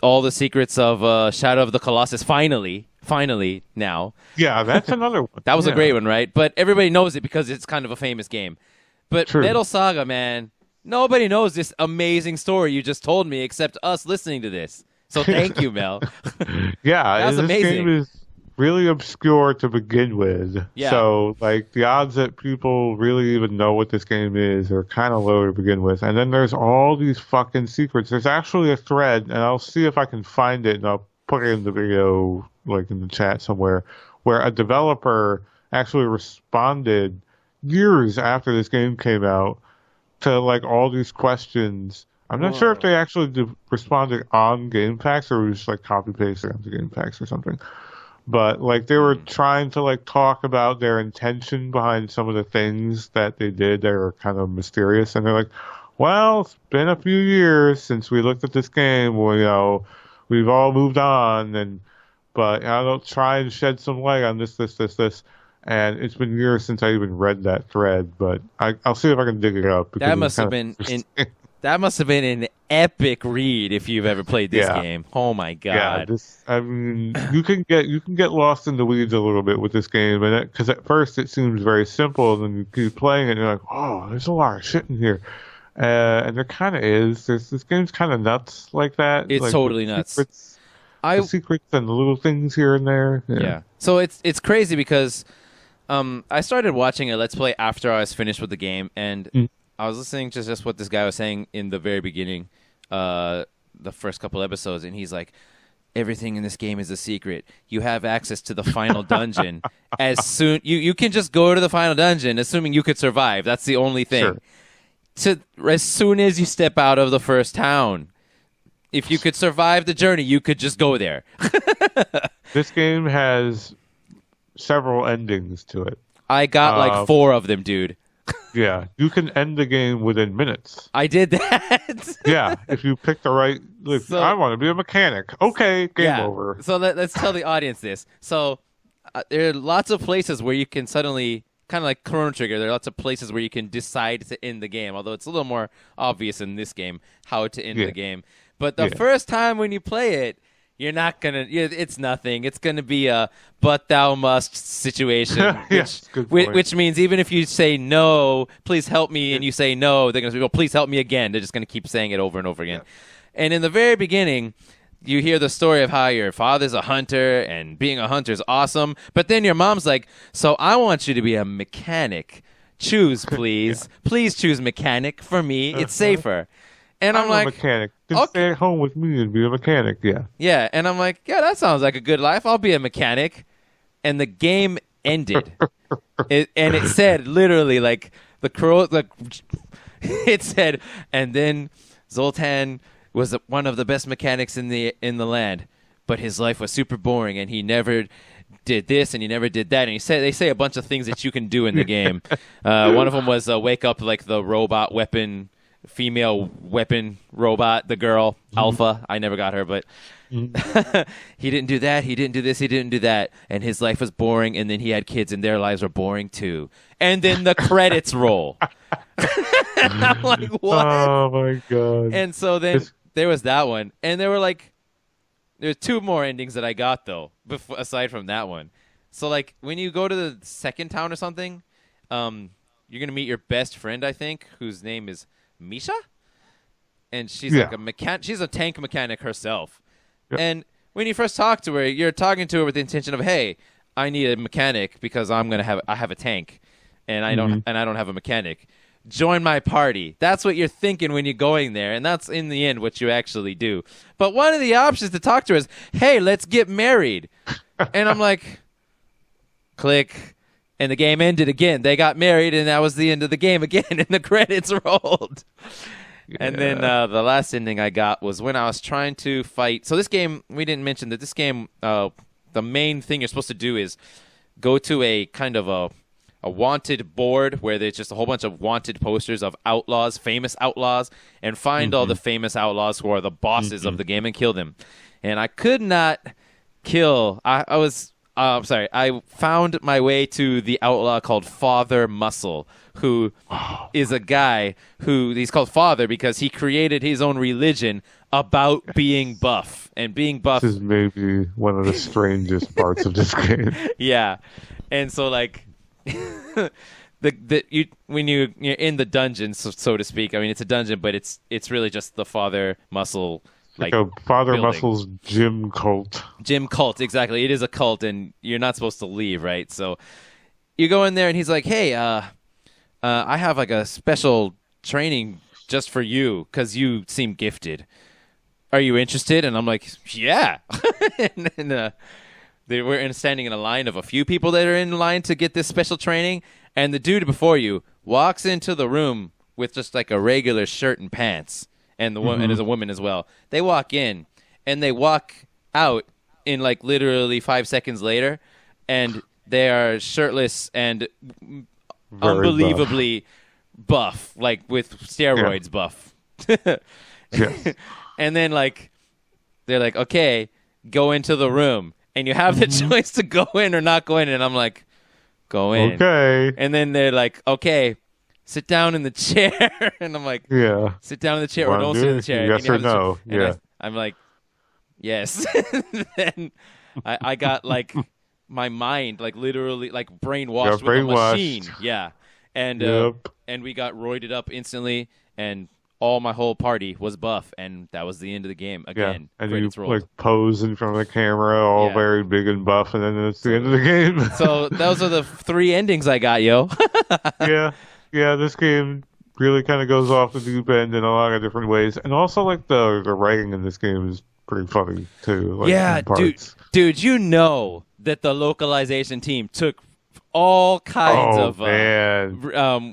all the secrets of Shadow of the Colossus finally now. Yeah, that's another one. That was a great one, right? But everybody knows it because it's kind of a famous game. But True. Metal Saga, man, nobody knows this amazing story you just told me except us listening to this. So thank you, Mel. Yeah, that's amazing. This game is really obscure to begin with. Yeah. So, like, the odds that people really even know what this game is are kind of low to begin with. And then there's all these fucking secrets. There's actually a thread, and I'll see if I can find it, and I'll put it in the video, like, in the chat somewhere, where a developer actually responded years after this game came out to, like, all these questions. I'm not sure if they actually responded on GameFAQs or just, like, copy-pasted onto GameFAQs or something. But, like, they were trying to, like, talk about their intention behind some of the things that they did that are kind of mysterious. And they're like, well, it's been a few years since we looked at this game. Well, we've all moved on. But I'll try and shed some light on this. And it's been years since I even read that thread. But I'll see if I can dig it up. That must have been an epic read if you've ever played this game. Oh my god! Yeah, you can get lost in the weeds a little bit with this game, and because at first it seems very simple, and then you keep playing it, and you're like, oh, there's a lot of shit in here, and there kind of is. This game's kind of nuts like that. It's like, totally nuts. The secrets and the little things here and there. Yeah. So it's crazy because I started watching a Let's Play after I was finished with the game, and I was listening to just what this guy was saying in the very beginning, the first couple episodes, and he's like, everything in this game is a secret. You have access to the final dungeon. You can just go to the final dungeon, assuming you could survive. That's the only thing. Sure. As soon as you step out of the first town, if you could survive the journey, you could just go there. This game has several endings to it. I got like 4 of them, dude. Yeah, you can end the game within minutes. I did that. Yeah, if you pick the right... I want to be a mechanic. Okay, game over. So let's tell the audience this. So there are lots of places where you can suddenly, kind of like Chrono Trigger, there are lots of places where you can decide to end the game, although it's a little more obvious in this game how to end the game. But the first time when you play it, you're not going to... It's nothing. It's going to be a but thou must situation, which means even if you say no, please help me, and you say no, they're going to say, well, please help me again. They're just going to keep saying it over and over again. Yeah. And in the very beginning, you hear the story of how your father's a hunter, and being a hunter is awesome. But then your mom's like, so I want you to be a mechanic. Choose, please. Please choose mechanic for me. It's safer. And I'm like, a mechanic. Just stay at home with me and be a mechanic. Yeah. Yeah, and I'm like, yeah, that sounds like a good life. I'll be a mechanic. And the game ended. It said literally like it said, and then Zoltan was one of the best mechanics in the land, but his life was super boring, and he never did this and he never did that. And they say a bunch of things that you can do in the game. One of them was wake up like the robot weapon, female weapon robot, the girl Alpha. I never got her, but. He didn't do that. He didn't do this. He didn't do that. And his life was boring. And then he had kids, and their lives were boring too. And then the credits roll. And I'm like, what? Oh my god! And so then there was that one, and there's two more endings that I got though, aside from that one. So like when you go to the second town or something, you're gonna meet your best friend, I think, whose name is Misha, and she's like a mechanic. She's a tank mechanic herself. Yep. And when you first talk to her, you're talking to her with the intention of, hey, I need a mechanic because I have a tank, and I don't have a mechanic. Join my party. That's what you're thinking when you're going there, and that's in the end what you actually do. But one of the options to talk to her is, hey, let's get married. And I'm like, click, and the game ended again. They got married, and that was the end of the game again, and the credits rolled. And then the last ending I got was when I was trying to fight. So this game, we didn't mention that this game, the main thing you're supposed to do is go to a kind of a wanted board where there's just a whole bunch of wanted posters of outlaws, famous outlaws, and find all the famous outlaws who are the bosses of the game and kill them. And I could not kill. I found my way to the outlaw called Father Muscle, who is a guy he's called Father because he created his own religion about being buff. And being buff is maybe one of the strangest parts of this game. Yeah. And so like when you're in the dungeon, so to speak, I mean it's a dungeon, but it's really just the Father Muscle like a Father building. Muscle's gym cult. Gym cult, exactly. It is a cult, and you're not supposed to leave, right? So you go in there, and he's like, "Hey, I have like a special training just for you because you seem gifted. Are you interested?" And I'm like, "Yeah." And we're standing in a line of a few people that are in line to get this special training, and the dude before you walks into the room with just like a regular shirt and pants. And the woman, and there's a woman as well. They walk in, and they walk out in like literally 5 seconds later, and they are shirtless and unbelievably buff, like with steroids buff. Yes. And then like they're like, okay, go into the room, and you have the choice to go in or not go in. And I'm like, go in. Okay. And then they're like, okay, sit down in the chair. And I'm like, yeah, sit down in the chair or don't sit in the chair. Yes or no? Yeah. I'm like, yes. Then I got like my mind like literally like brainwashed with a machine. Yeah. And and we got roided up instantly, and my whole party was buff, and that was the end of the game again. Yeah. And you like pose in front of the camera, all very big and buff, and then it's the end of the game. So those are the 3 endings I got, yo. Yeah, this game really kind of goes off the deep end in a lot of different ways, and also like the writing in this game is pretty funny too. Like, yeah, dude, you know that the localization team took all kinds of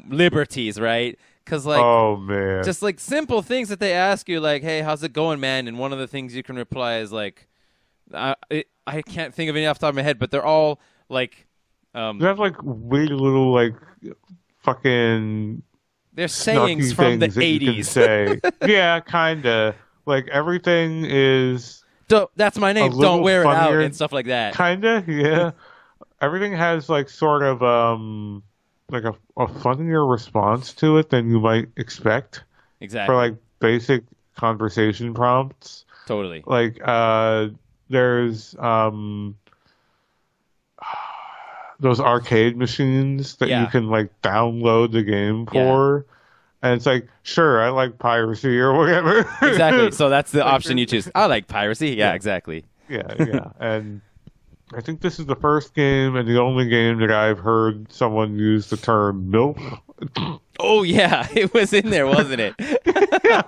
liberties, right? Because like, just like simple things that they ask you, like, "Hey, how's it going, man?" And one of the things you can reply is like, "I can't think of any off the top of my head," but they're all like, they have like way little like fucking. They're sayings from the 80s. Say. Yeah, kinda. Like everything is. That's my name. Don't wear it out and stuff like that. Kinda, yeah. Everything has like sort of like a funnier response to it than you might expect. Exactly. For like basic conversation prompts. Totally. Like there's those arcade machines that you can like download the game for. And it's like, sure, I like piracy or whatever. Exactly. So that's the option you choose. I like piracy. Yeah, exactly. Yeah. And I think this is the first game and the only game that I've heard someone use the term MILF. Oh yeah, it was in there, wasn't it? Yeah,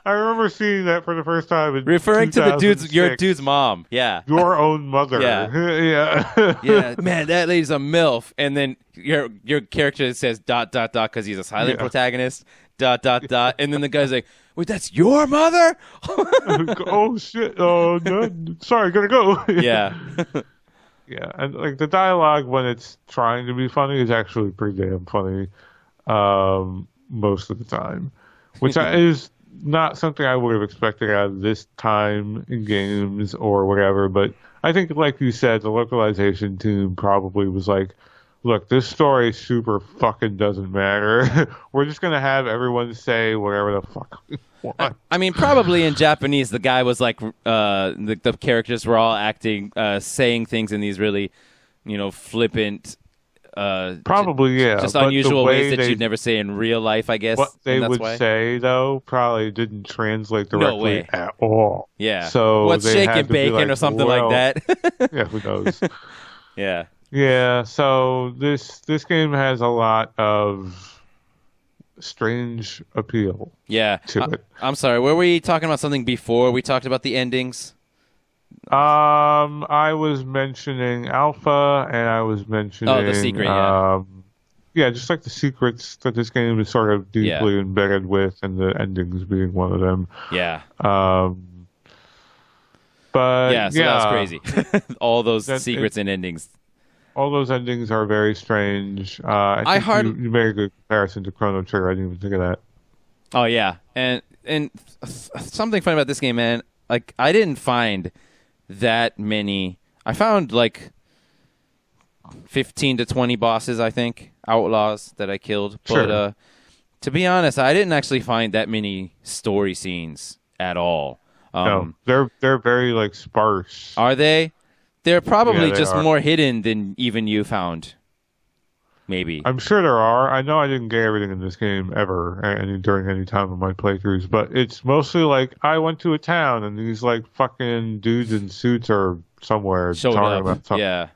I remember seeing that for the first time. Referring to your dude's mom. Yeah, your own mother. Yeah. Yeah, man, that lady's a MILF. And then your character says ... because he's a silent protagonist ... And then the guy's like, wait, that's your mother? Oh shit! Oh no, sorry, gotta go. Yeah. Yeah, and like the dialogue when it's trying to be funny is actually pretty damn funny. Most of the time, which is not something I would have expected out of this time in games or whatever. But I think, like you said, the localization team probably was like, look, this story super fucking doesn't matter. We're just going to have everyone say whatever the fuck we want. I mean, probably in Japanese, the guy was like, the characters were all acting, saying things in these really, flippant, probably, yeah. just unusual ways that you'd never say in real life, I guess. What they would say, though, probably didn't translate directly at all. Yeah. So what's shaking bacon or something like that? Yeah, who knows? Yeah. Yeah, so this game has a lot of strange appeal. Yeah. To it. I'm sorry, were we talking about something before we talked about the endings? I was mentioning Alpha, and I was mentioning the secret, yeah, just like the secrets that this game is sort of deeply embedded with, and the endings being one of them. Yeah. But yeah, so that's crazy. All those secrets and endings. All those endings are very strange. I think you made a good comparison to Chrono Trigger. I didn't even think of that. Oh yeah, and something funny about this game, man. Like, I didn't find that many. I found like 15 to 20 bosses, I think, outlaws that I killed. Sure. But to be honest, I didn't actually find that many story scenes at all. No, they're very like sparse. Are they? They're probably just are. more hidden than even you found. Maybe. I'm sure there are. I know I didn't get everything in this game ever during any time of my playthroughs, but it's mostly like I went to a town and these like fucking dudes in suits are somewhere Showed talking up. about something. Yeah.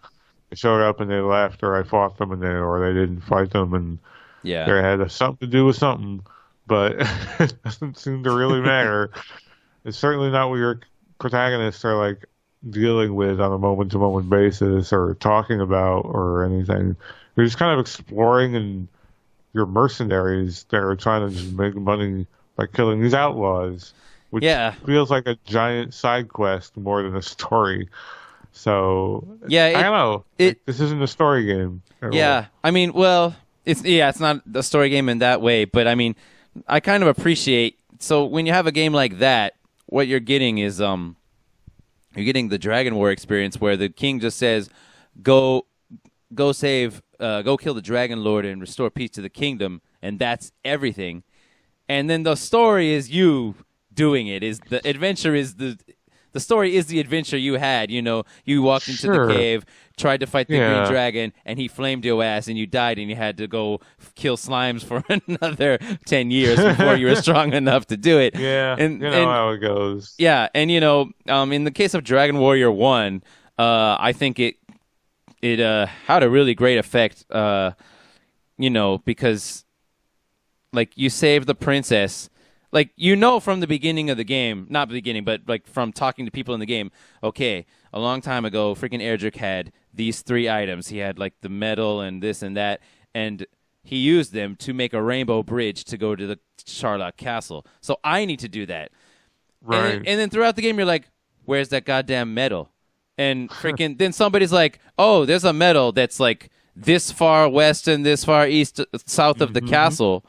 They showed up and they left, or I fought them or they didn't fight them, and they had something to do with something, but it doesn't seem to really matter. It's certainly not what your protagonists are like dealing with on a moment-to-moment basis or talking about or anything. You're just kind of exploring, and you're mercenaries that are trying to just make money by killing these outlaws, which feels like a giant side quest more than a story. So I don't know. This isn't a story game. Yeah, I mean, well, it's not a story game in that way, but I mean, I kind of appreciate. So when you have a game like that, what you're getting is you're getting the Dragon War experience where the king just says, go kill the Dragon Lord and restore peace to the kingdom, and that's everything. And then the story is you doing it. The story is the adventure you had. You walked into the cave, tried to fight the green dragon, and he flamed your ass, and you died, and you had to go kill slimes for another 10 years before you were strong enough to do it. Yeah, and how it goes. Yeah, and in the case of Dragon Warrior 1, I think it had a really great effect, because, like, you saved the princess. Like, from the beginning of the game, not the beginning, but, like, from talking to people in the game, okay, a long time ago, freaking Erdrick had these 3 items. He had, like, the medal and this and that, and he used them to make a rainbow bridge to go to the Charlotte Castle. So I need to do that. Right. And then throughout the game, you're like, where's that goddamn medal? And freaking then somebody's like, oh, there's a medal that's, like, this far west and this far east, south of the castle.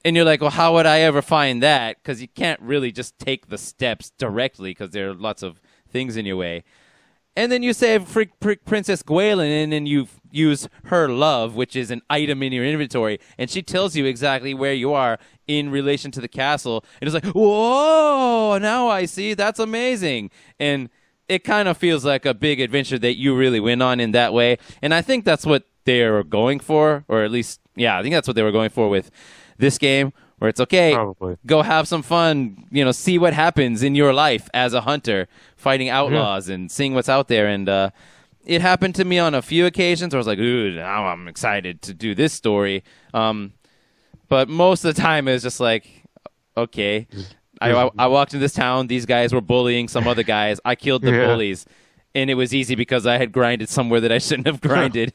And you're like, well, how would I ever find that? Because you can't really just take the steps directly because there are lots of things in your way. And then you save Princess Gwaelin, and then you use her love, which is an item in your inventory, and she tells you exactly where you are in relation to the castle. And it's like, whoa, now I see. That's amazing. And it kind of feels like a big adventure that you really went on in that way. And I think that's what they're going for, or at least, I think that's what they were going for with this game, where it's okay, go have some fun, see what happens in your life as a hunter, fighting outlaws and seeing what's out there. And it happened to me on a few occasions where I was like, ooh, now I'm excited to do this story. But most of the time, it was just like, okay. I walked into this town. These guys were bullying some other guys. I killed the bullies. And it was easy because I had grinded somewhere that I shouldn't have grinded.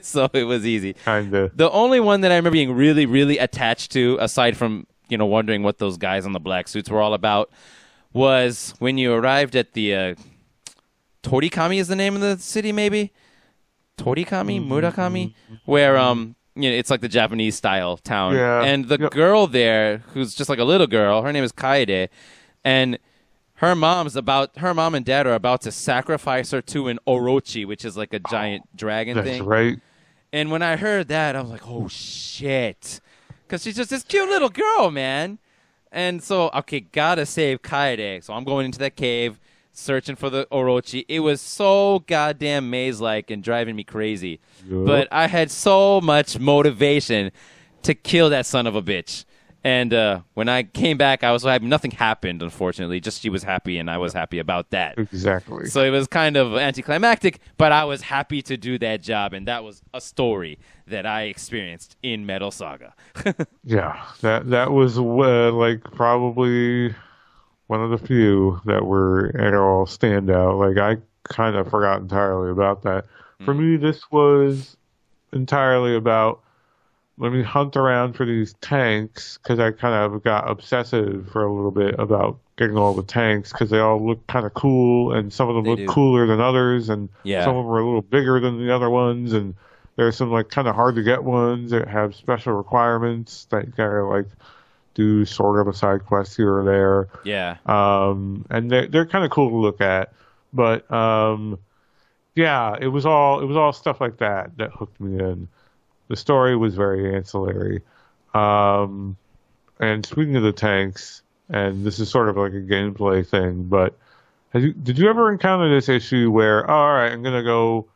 So it was easy. Kinda. The only one that I remember being really, really attached to, aside from, wondering what those guys in the black suits were all about, was when you arrived at the Torikami is the name of the city, maybe? Torikami? Murakami? Where, it's like the Japanese style town. Yeah. And the girl there, who's just like a little girl, her name is Kaede, and her mom and dad are about to sacrifice her to an orochi, which is like a giant dragon thing. That's right. And when I heard that, I was like, oh, shit. Because she's just this cute little girl, man. And so, okay, gotta save Kaede. So I'm going into that cave, searching for the orochi. It was so goddamn maze-like and driving me crazy. Yep. But I had so much motivation to kill that son of a bitch. And when I came back, I was happy. Nothing happened, unfortunately. Just she was happy, and I was happy about that. Exactly. So it was kind of anticlimactic, but I was happy to do that job, and that was a story that I experienced in Metal Saga. Yeah, that was like probably one of the few that were at all standout. Like I kind of forgot entirely about that. For me, this was entirely about. Let me hunt around for these tanks because I kind of got obsessive for a little bit about getting all the tanks because they all look kind of cool and some of them look cooler than others and some of them are a little bigger than the other ones and there's some like kind of hard to get ones that have special requirements that you gotta like do sort of a side quest here or there. Yeah. And they're kind of cool to look at, but yeah, it was all stuff like that hooked me in. The story was very ancillary. And speaking of the tanks, and this is sort of like a gameplay thing, but did you ever encounter this issue where, oh, all right, I'm going to go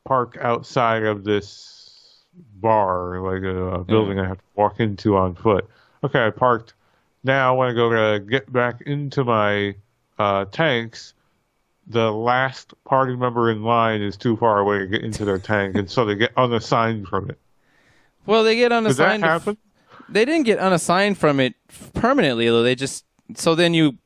park outside of this bar, like a building I have to walk into on foot. Okay, I parked. Now when I go to get back into my tanks, the last party member in line is too far away to get into their tank, and so they get unassigned from it. Well, they get unassigned. Did that happen? They didn't get unassigned from it permanently, though. They just then you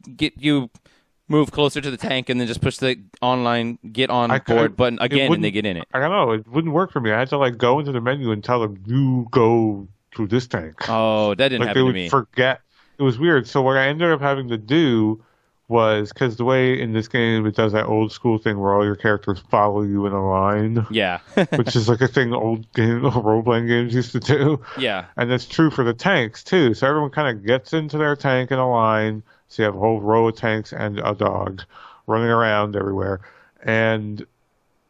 move closer to the tank and then just push the online get on board button again, and they get in it. I don't know. It wouldn't work for me. I had to like go into the menu and tell them you go to this tank. Oh, that didn't happen to me. They would forget. It was weird. So what I ended up having to do was because the way in this game it does that old school thing where all your characters follow you in a line. Yeah. Which is like a thing old role-playing games used to do. Yeah. And that's true for the tanks too. So everyone kind of gets into their tank in a line. So you have a whole row of tanks and a dog running around everywhere. And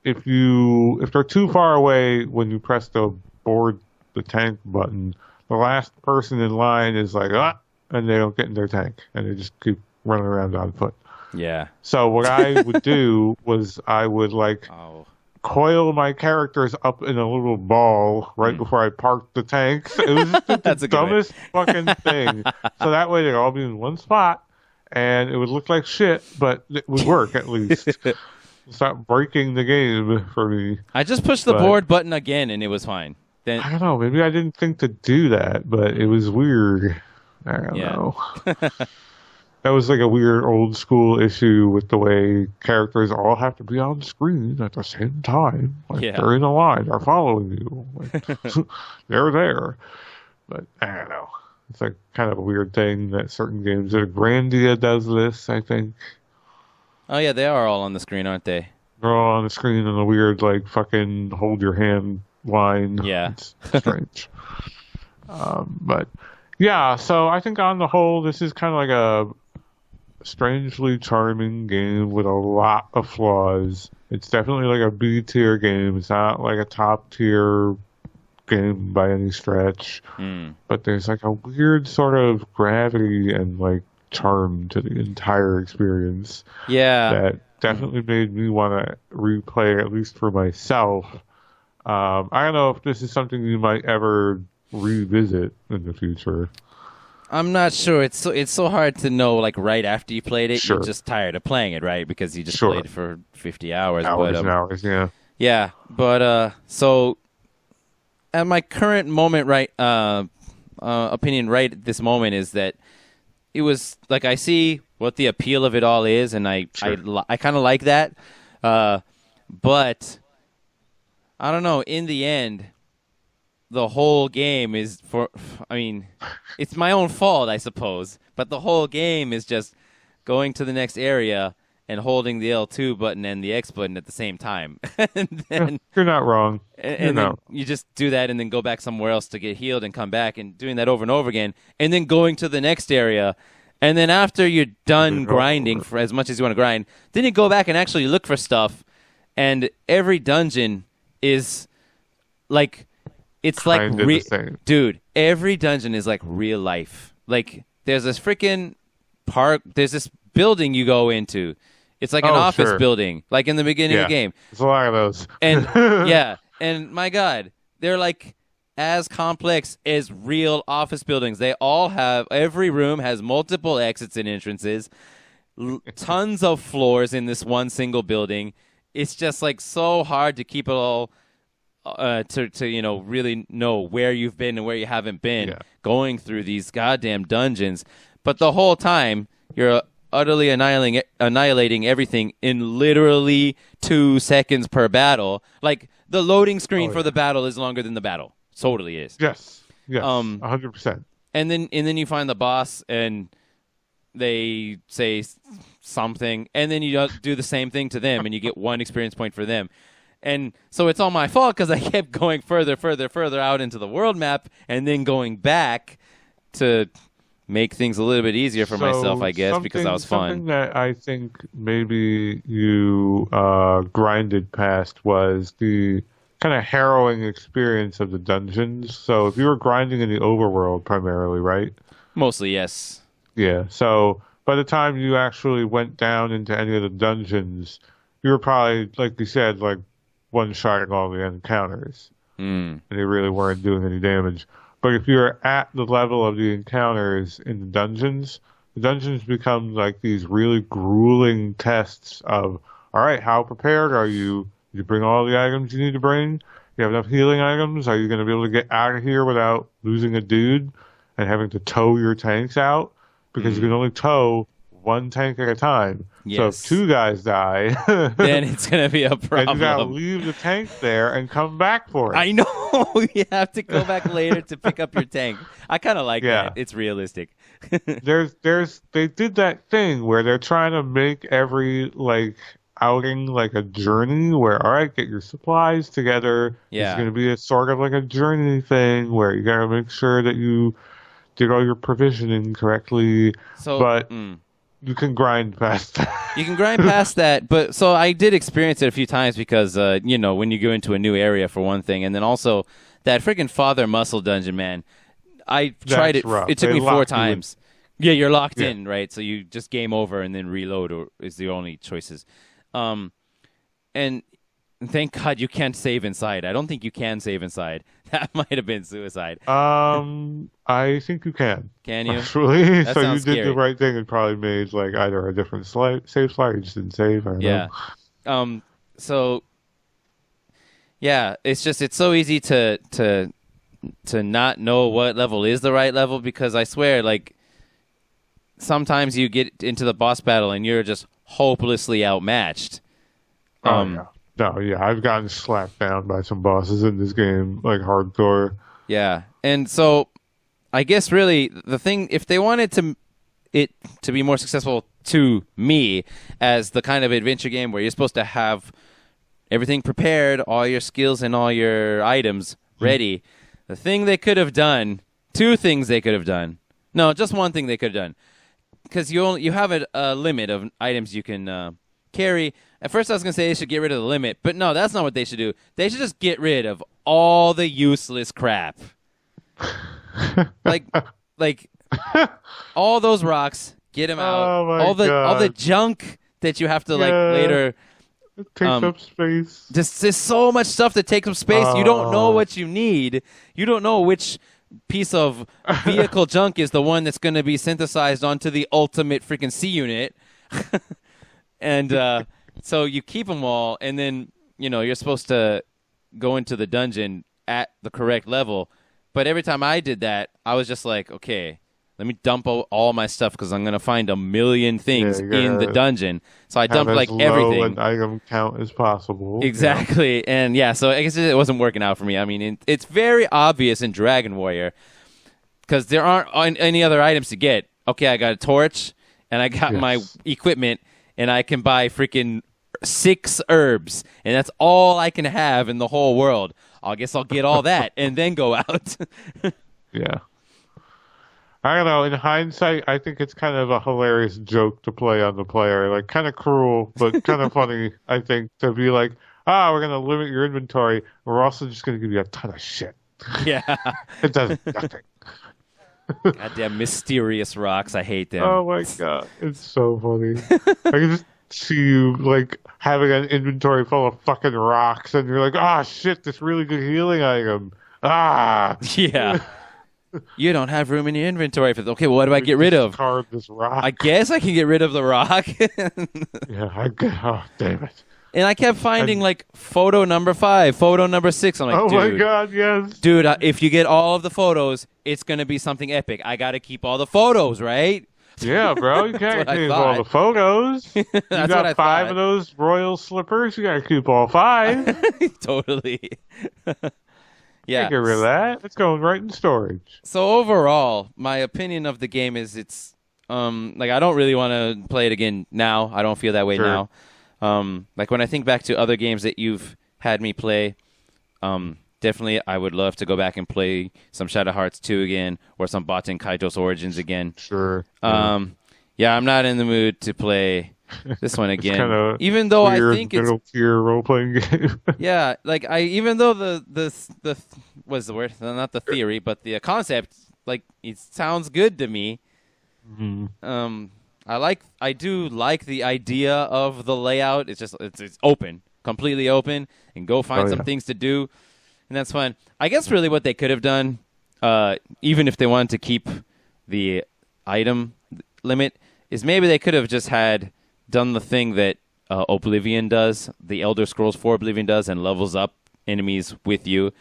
if they're too far away when you press the board the tank button, the last person in line is like, and they don't get in their tank. And they just keep running around on foot. Yeah. So what I would do was I would coil my characters up in a little ball right before I parked the tanks. It was just the dumbest fucking thing. So that way they'd all be in one spot and it would look like shit, but it would work at least. Stop breaking the game for me. I just pushed the board button again and it was fine. Then I don't know. Maybe I didn't think to do that, but it was weird. I don't know. That was like a weird old school issue with the way characters all have to be on screen at the same time. Like they're in a line, they're following you. Like, they're there. But I don't know. It's like kind of a weird thing that certain games that Grandia does this, I think. Oh yeah, they are all on the screen, aren't they? They're all on the screen in a weird like fucking hold your hand line. Yeah. It's strange. But yeah, so I think on the whole this is kind of like a strangely charming game with a lot of flaws. It's definitely like a B tier game. It's not like a top tier game by any stretch. But there's like a weird sort of gravity and like charm to the entire experience. Yeah. That definitely made me want to replay it, at least for myself. I don't know if this is something you might ever revisit in the future. I'm not sure. It's so hard to know. Like right after you played it, Sure. you're just tired of playing it, right? Because you just played it for 50 hours. Hours and hours, yeah. Yeah, but so at my current moment, right, opinion right at this moment is that it was like I see what the appeal of it all is, and I kind of like that, but I don't know. In the end, the whole game is it's my own fault, I suppose, but the whole game is just going to the next area and holding the L2 button and the X button at the same time. And then, you're not wrong. And then you just do that and then go back somewhere else to get healed and come back and doing that over and over again. And then going to the next area. And then after you're done grinding for as much as you want to grind, then you go back and actually look for stuff. And every dungeon is like, it's like, dude, every dungeon is like real life. Like, there's this freaking park, there's this building you go into. It's like an office building, like in the beginning of the game. There's a lot of those. And and my God, they're like as complex as real office buildings. They all have, every room has multiple exits and entrances, tons of floors in this one single building. It's just like so hard to keep it all to really know where you've been and where you haven't been going through these goddamn dungeons. But the whole time you're utterly annihilating everything in literally 2 seconds per battle. Like, the loading screen for the battle is longer than the battle. Totally is. Yes, 100%. And then you find the boss, and they say something, and then you do the same thing to them, and you get 1 experience point for them. And so it's all my fault because I kept going further out into the world map, and then going back to make things a little bit easier for myself, I guess, because that was fun. Something that I think maybe you grinded past was the kind of harrowing experience of the dungeons. So if you were grinding in the overworld primarily, right? Mostly, yes. Yeah, so by the time you actually went down into any of the dungeons, you were probably, like you said, like one-shotting all the encounters. And they really weren't doing any damage. But if you're at the level of the encounters in the dungeons become like these really grueling tests of, all right, how prepared are you? Did you bring all the items you need to bring? You have enough healing items? Are you going to be able to get out of here without losing a dude and having to tow your tanks out? Because you can only tow 1 tank at a time. Yes. So if 2 guys die, then it's going to be a problem. And you got to leave the tank there and come back for it. I know. You have to go back later to pick up your tank. I kind of like that. It's realistic. They did that thing where they're trying to make every outing like a journey where, all right, get your supplies together. It's going to be a sort of like a journey thing where you got to make sure that you did all your provisioning correctly. But you can grind past that. You can grind past that, but so I did experience it a few times because, when you go into a new area for one thing, and then also that freaking Father Muscle dungeon, man. I tried it. Rough. It took me 4 times. Yeah, you're locked in, right? So you just game over and then reload or is the only choices. And thank God you can't save inside. I don't think you can save inside. That might have been suicide. I think you can. Can you? Actually, that so you did scary. the right thing and probably made either a different save slot or you just didn't save. I don't know. So yeah, it's so easy to not know what level is the right level because I swear, sometimes you get into the boss battle and you're just hopelessly outmatched. I've gotten slapped down by some bosses in this game, hardcore. Yeah, and so I guess really the thing, if they wanted it to be more successful to me as the kind of adventure game where you're supposed to have everything prepared, all your skills and all your items ready, the thing they could have done, 2 things they could have done. No, just one thing they could have done. Because you have a limit of items you can carry. At first I was going to say they should get rid of the limit, but no, that's not what they should do. They should just get rid of all the useless crap. All those rocks, get them out. Oh my all the God. junk that you have to later. It takes up space. There's so much stuff that takes up space. You don't know what you need. You don't know which piece of vehicle junk is the one that's going to be synthesized onto the ultimate freaking C unit. And so you keep them all, and then you're supposed to go into the dungeon at the correct level. But every time I did that, I was just like, okay, let me dump all my stuff because I'm going to find a million things in the dungeon. So I dumped like everything. Have as low an item count as possible. Exactly. Yeah. And yeah, so I guess it wasn't working out for me. I mean, it's very obvious in Dragon Warrior because there aren't any other items to get. Okay, I got a torch and I got my equipment and I can buy freaking 6 herbs and that's all I can have in the whole world. I guess I'll get all that and then go out. Yeah. I don't know. In hindsight, I think it's kind of a hilarious joke to play on the player. Like, kind of cruel, but kind of funny, I think, to be like, we're going to limit your inventory. We're also just going to give you a ton of shit. Yeah. It does nothing. Goddamn mysterious rocks. I hate them. Oh, my God. It's so funny. I can just see you, like, having an inventory full of fucking rocks, and you're like, shit, this really good healing item. Yeah. You don't have room in your inventory for okay, well, what do I get rid of? Discard this rock. I guess I can get rid of the rock. Yeah, damn it. And I kept finding, like, photo number 5, photo number 6. I'm like, my God, yes. Dude, if you get all of the photos, it's going to be something epic. I got to keep all the photos, right? Yeah, bro, you can't keep all the photos. You got 5 of those royal slippers, you got to keep all 5. Totally. Yeah. Get rid of that. It's going right in storage. So overall, my opinion of the game is it's like I don't really want to play it again now. I don't feel that way now. Like when I think back to other games that you've had me play, definitely I would love to go back and play some Shadow Hearts 2 again or some Baten Kaitos Origins again. Sure. Yeah, I'm not in the mood to play this one again. Even though I think it's middle tier role playing game. Yeah, like even though the what's the word? Not the theory, but the concept, like it sounds good to me. Mm-hmm. I do like the idea of the layout. It's just it's open, completely open, and go find some things to do, and that's fun. I guess really what they could have done, even if they wanted to keep the item limit, is maybe they could have just done the thing that Oblivion does, the Elder Scrolls 4 Oblivion does, and levels up enemies with you.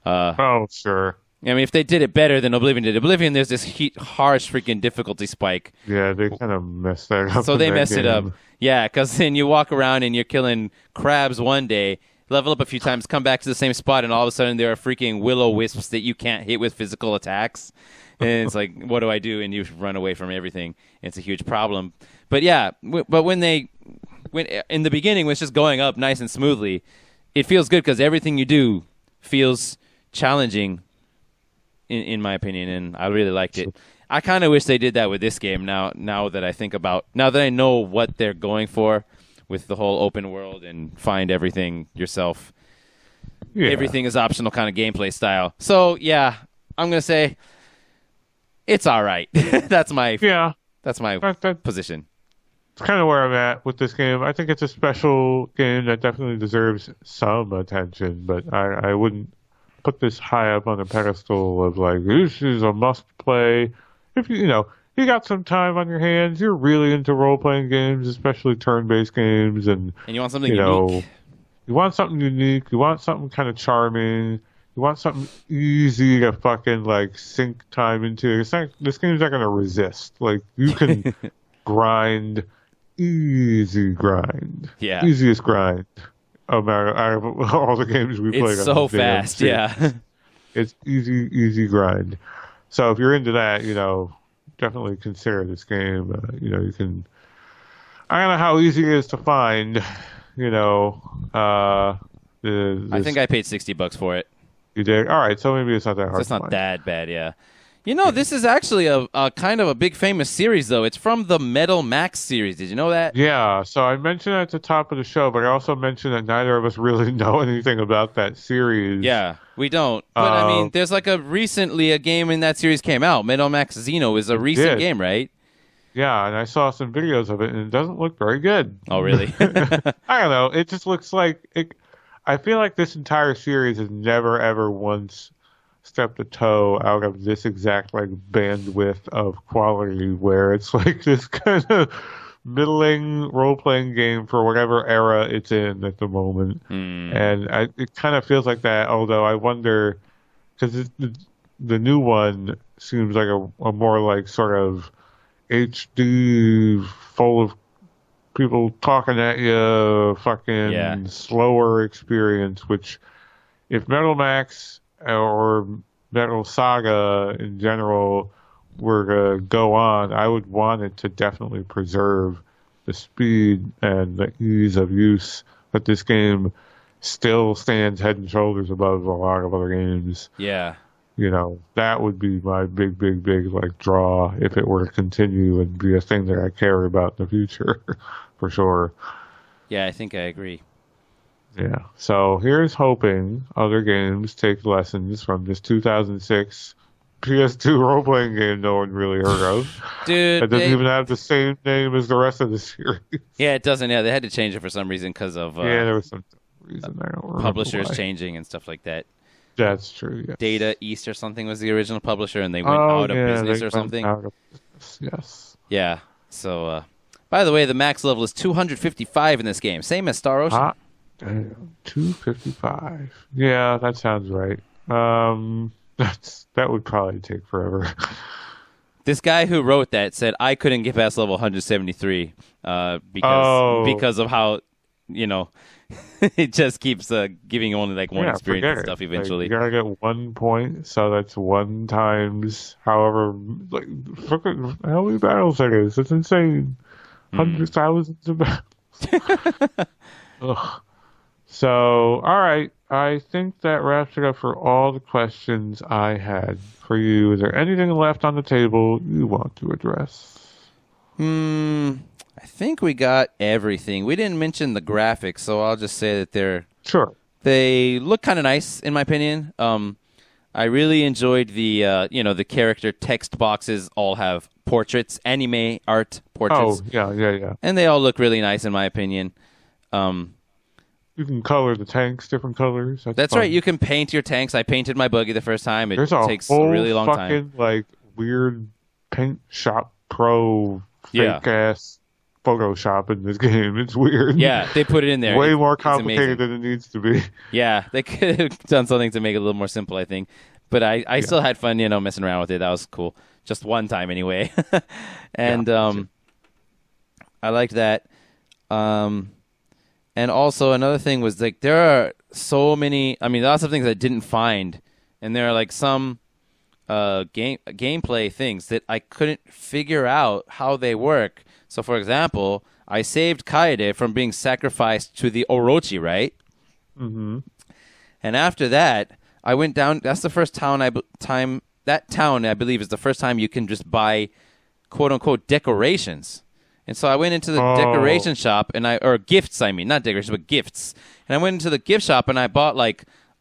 Sure. I mean, if they did it better than Oblivion did. Oblivion, there's this harsh freaking difficulty spike. Yeah, they kind of messed that up. So they messed it up. Yeah, because then you walk around and you're killing crabs one day, level up a few times, come back to the same spot, and all of a sudden there are freaking will-o-wisps that you can't hit with physical attacks. And it's like, what do I do? And you run away from everything. It's a huge problem. But yeah, but when in the beginning, when it's just going up nice and smoothly, it feels good because everything you do feels challenging, in my opinion, and I really liked it. I kind of wish they did that with this game now that I know what they're going for with the whole open world and find everything yourself. Yeah. Everything is optional kind of gameplay style. So, yeah, I'm going to say it's all right. That's my position. It's kind of where I'm at with this game. I think it's a special game that definitely deserves some attention, but I wouldn't put this high up on a pedestal of like, this is a must play. If you got some time on your hands, you're really into role playing games, especially turn-based games, and you want something unique. You want something unique. You want something kind of charming. You want something easy to fucking like sink time into. This game's not gonna resist. Like you can grind, easy grind, easiest grind. Out of all the games we played. It's so fast, yeah. It's easy grind. So if you're into that, definitely consider this game. You can. I don't know how easy it is to find. I think I paid $60 for it. You did? All right, so maybe it's not that hard. So it's not that bad, yeah. This is actually a kind of a big famous series, though. It's from the Metal Max series. Did you know that? Yeah, so I mentioned it at the top of the show, but I also mentioned that neither of us really know anything about that series. Yeah, we don't. But, I mean, there's like recently a game in that series came out. Metal Max Xeno is a recent game, right? Yeah, and I saw some videos of it, and it doesn't look very good. Oh, really? I don't know. It just looks like... I feel like this entire series has never, ever once stepped a toe out of this exact like bandwidth of quality where it's like this kind of middling role-playing game for whatever era it's in at the moment. And it kind of feels like that, although I wonder, because the new one seems like a more like sort of HD, full of people talking at you, fucking slower experience, which if Metal Max or Metal Saga in general were to go on, I would want it to definitely preserve the speed and the ease of use that this game still stands head and shoulders above a lot of other games. Yeah. You know, that would be my big like draw if it were to continue and be a thing that I care about in the future, for sure. Yeah, I think I agree. Yeah. So here's hoping other games take lessons from this 2006 PS2 role-playing game no one really heard of. Dude, it doesn't even have the same name as the rest of the series. Yeah, it doesn't. Yeah, they had to change it for some reason because of there was some reason. I don't remember publishers why. changing and stuff like that. That's true, yes. Data East or something was the original publisher, and they went out of business or something. Out of business, yes. Yeah. So, by the way, the max level is 255 in this game, same as Star Ocean. Damn, 255. Yeah, that sounds right. That would probably take forever. This guy who wrote that said I couldn't get past level 173 because of how, it just keeps giving you only like one experience and stuff eventually. Like, you gotta get 1 point, so that's 1 times however, like, fucking how many battles that is. It's insane. Hundreds, thousands of battles. Ugh. So, all right. I think that wraps it up for all the questions I had for you. Is there anything left on the table you want to address? I think we got everything. We didn't mention the graphics, so I'll just say that they look kind of nice, in my opinion. I really enjoyed the character text boxes all have portraits, anime art portraits. Oh, yeah. And they all look really nice, in my opinion. You can color the tanks different colors. That's right. You can paint your tanks. I painted my buggy the first time. It takes a really long time. There's a whole fucking, weird Paint Shop Pro fake-ass Photoshop in this game. It's weird. Yeah, they put it in there. Way more complicated than it needs to be. Yeah, they could have done something to make it a little more simple, I think. But I still had fun, messing around with it. That was cool. Just one time anyway. And I liked that. And also another thing was there are so many. I mean, lots of things I didn't find, and there are some gameplay things that I couldn't figure out how they work. So, for example, I saved Kaede from being sacrificed to the Orochi, right? Mm-hmm. And after that, I went down. That's the first town. That town, I believe, is the first time you can just buy, quote unquote, decorations. And so I went into the decoration shop or gifts, I mean, not decorations, but gifts. And I went into the gift shop and I bought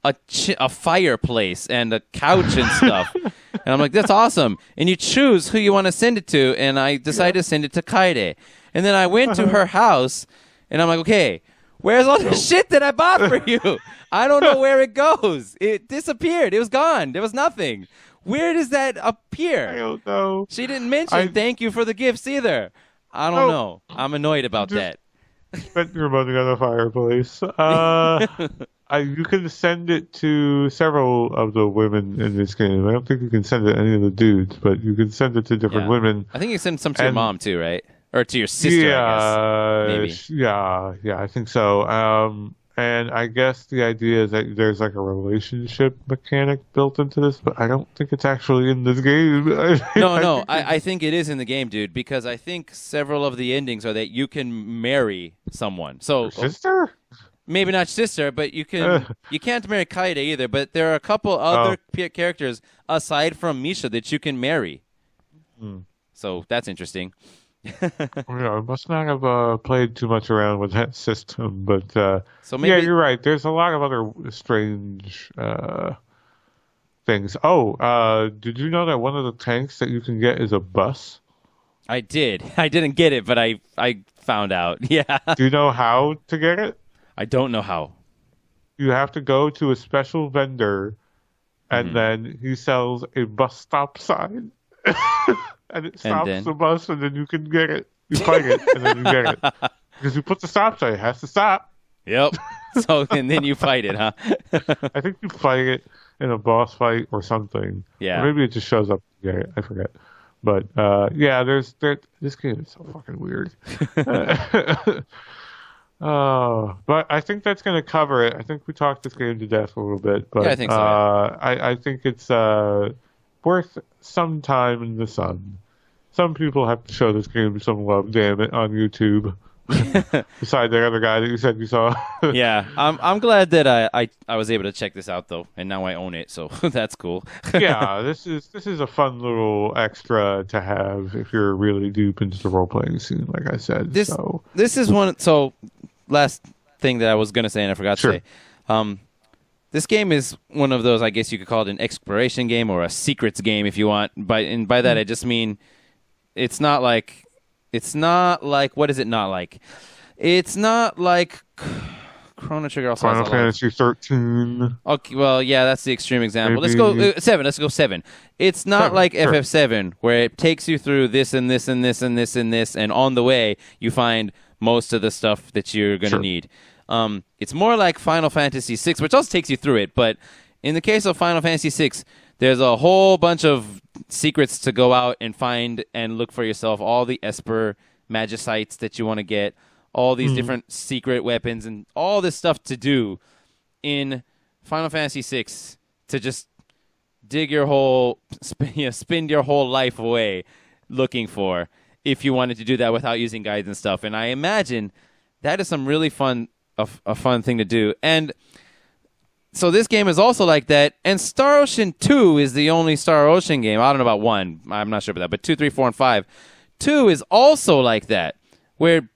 a fireplace and a couch and stuff. And I'm like, that's awesome. And you choose who you want to send it to. And I decided to send it to Kaede. And then I went to her house and I'm like, okay, where's all the shit that I bought for you? I don't know where it goes. It disappeared. It was gone. There was nothing. Where does that appear? I don't know. She didn't mention thank you for the gifts either. I don't know. I'm annoyed about that. Spent your money on a fireplace. You can send it to several of the women in this game. I don't think you can send it to any of the dudes, but you can send it to different women. I think you send some to your mom too, right? Or to your sister, I guess. Maybe. Yeah, I think so. And I guess the idea is that there's a relationship mechanic built into this, but I don't think it's actually in this game. No, I think it is in the game, dude, because I think several of the endings are that you can marry someone. So your sister? Maybe not sister, but you can't marry Kaede either, but there are a couple other characters aside from Misha that you can marry. So that's interesting. I must not have played too much around with that system, but so maybe, you're right. There's a lot of other strange things. Did you know that one of the tanks that you can get is a bus? I did. I didn't get it, but I found out. Yeah. Do you know how to get it? I don't know how. You have to go to a special vendor, and then he sells a bus stop sign. And it stops the bus, and then you can get it. You fight it, and then you get it. Because you put the stop sign, it has to stop. Yep. So and then you fight it, huh? I think you fight it in a boss fight or something. Yeah. Or maybe it just shows up. Yeah, I forget. But yeah, this game is so fucking weird. But I think that's going to cover it. I think we talked this game to death a little bit. But Yeah, I think so. I think it's worth some time in the sun. Some people have to show this game some love, damn it, on YouTube. Besides the other guy that you said you saw. Yeah, I'm glad that I was able to check this out though, and now I own it, so that's cool. Yeah, this is a fun little extra to have if you're really deep into the role playing scene, like I said. This is one. So last thing that I was gonna say and I forgot to say. This game is one of those, I guess you could call it an exploration game or a secrets game if you want. And by that I just mean it's not like what is it not like? It's not like Chrono Trigger also Final Fantasy 13. Okay, well, yeah, that's the extreme example. Maybe. Let's go 7. Let's go 7. It's not 7, like sure. FF7 where it takes you through this and this and this and this and this, and on the way you find most of the stuff that you're going to need. It's more like Final Fantasy 6, which also takes you through it, but in the case of Final Fantasy 6, there's a whole bunch of secrets to go out and find and look for yourself, all the Esper Magicites that you want to get, all these different secret weapons, and all this stuff to do in Final Fantasy 6 to just dig your whole, spin your whole life away looking for, if you wanted to do that without using guides and stuff. And I imagine that is some really fun, a fun thing to do. And so this game is also like that, and Star Ocean 2 is the only Star Ocean game. I don't know about 1. I'm not sure about that, but 2, 3, 4, and 5. 2 is also like that, where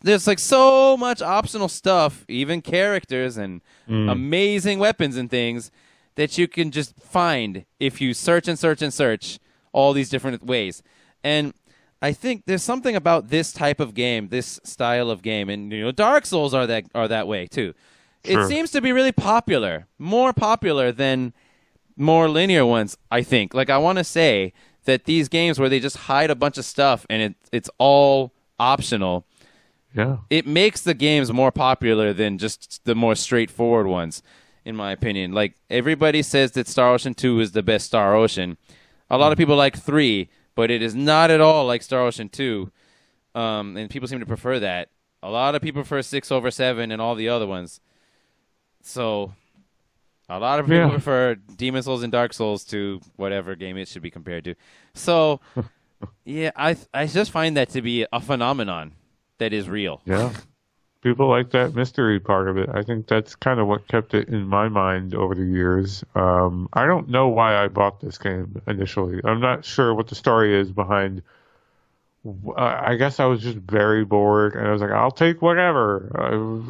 there's like so much optional stuff, even characters and amazing weapons and things that you can just find if you search and search and search all these different ways. And I think there's something about this type of game, this style of game, and Dark Souls are that way too. Sure. It seems to be really popular, more popular than more linear ones, I think. Like, I want to say that these games where they just hide a bunch of stuff and it's all optional, yeah, it makes the games more popular than just the more straightforward ones, in my opinion. Like, everybody says that Star Ocean 2 is the best Star Ocean. A lot of people like 3, but it is not at all like Star Ocean 2, and people seem to prefer that. A lot of people prefer 6 over 7 and all the other ones. So, a lot of people prefer Demon Souls and Dark Souls to whatever game it should be compared to. So, yeah, I just find that to be a phenomenon that is real. Yeah. People like that mystery part of it. I think that's kind of what kept it in my mind over the years. I don't know why I bought this game initially. I'm not sure what the story is behind. I guess I was just very bored, and I was like, I'll take whatever.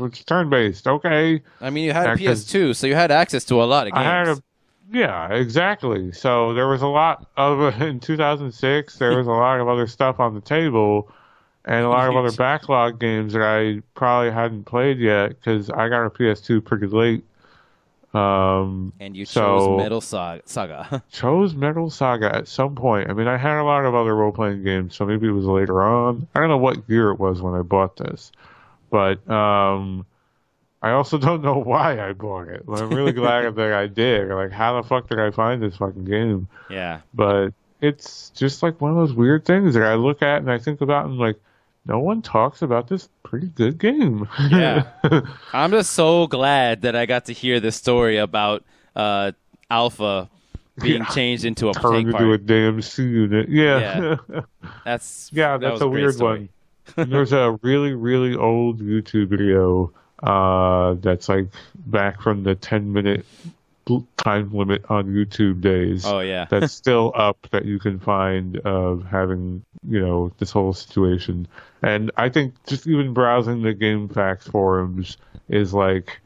It's turn-based, okay. I mean, you had a PS2, so you had access to a lot of games. Yeah, exactly. So there was a lot of, in 2006, there was a lot of other stuff on the table, and a lot of other backlog games that I probably hadn't played yet, because I got a PS2 pretty late. And you chose Metal Saga. Chose Metal Saga at some point. I mean, I had a lot of other role-playing games, so maybe it was later on. I don't know what year it was when I bought this. But I also don't know why I bought it. I'm really glad that I did. Like, how the fuck did I find this fucking game? Yeah. But it's just like one of those weird things that I look at and I think about and like, no one talks about this pretty good game. Yeah. I'm just so glad that I got to hear the story about Alpha being changed into a turned into a damn C unit. Yeah. That's a weird one. And there's a really, really old YouTube video that's like back from the 10-minute time limit on YouTube days. Oh, yeah. That's still up that you can find of having, this whole situation. And I think just even browsing the GameFAQs forums is like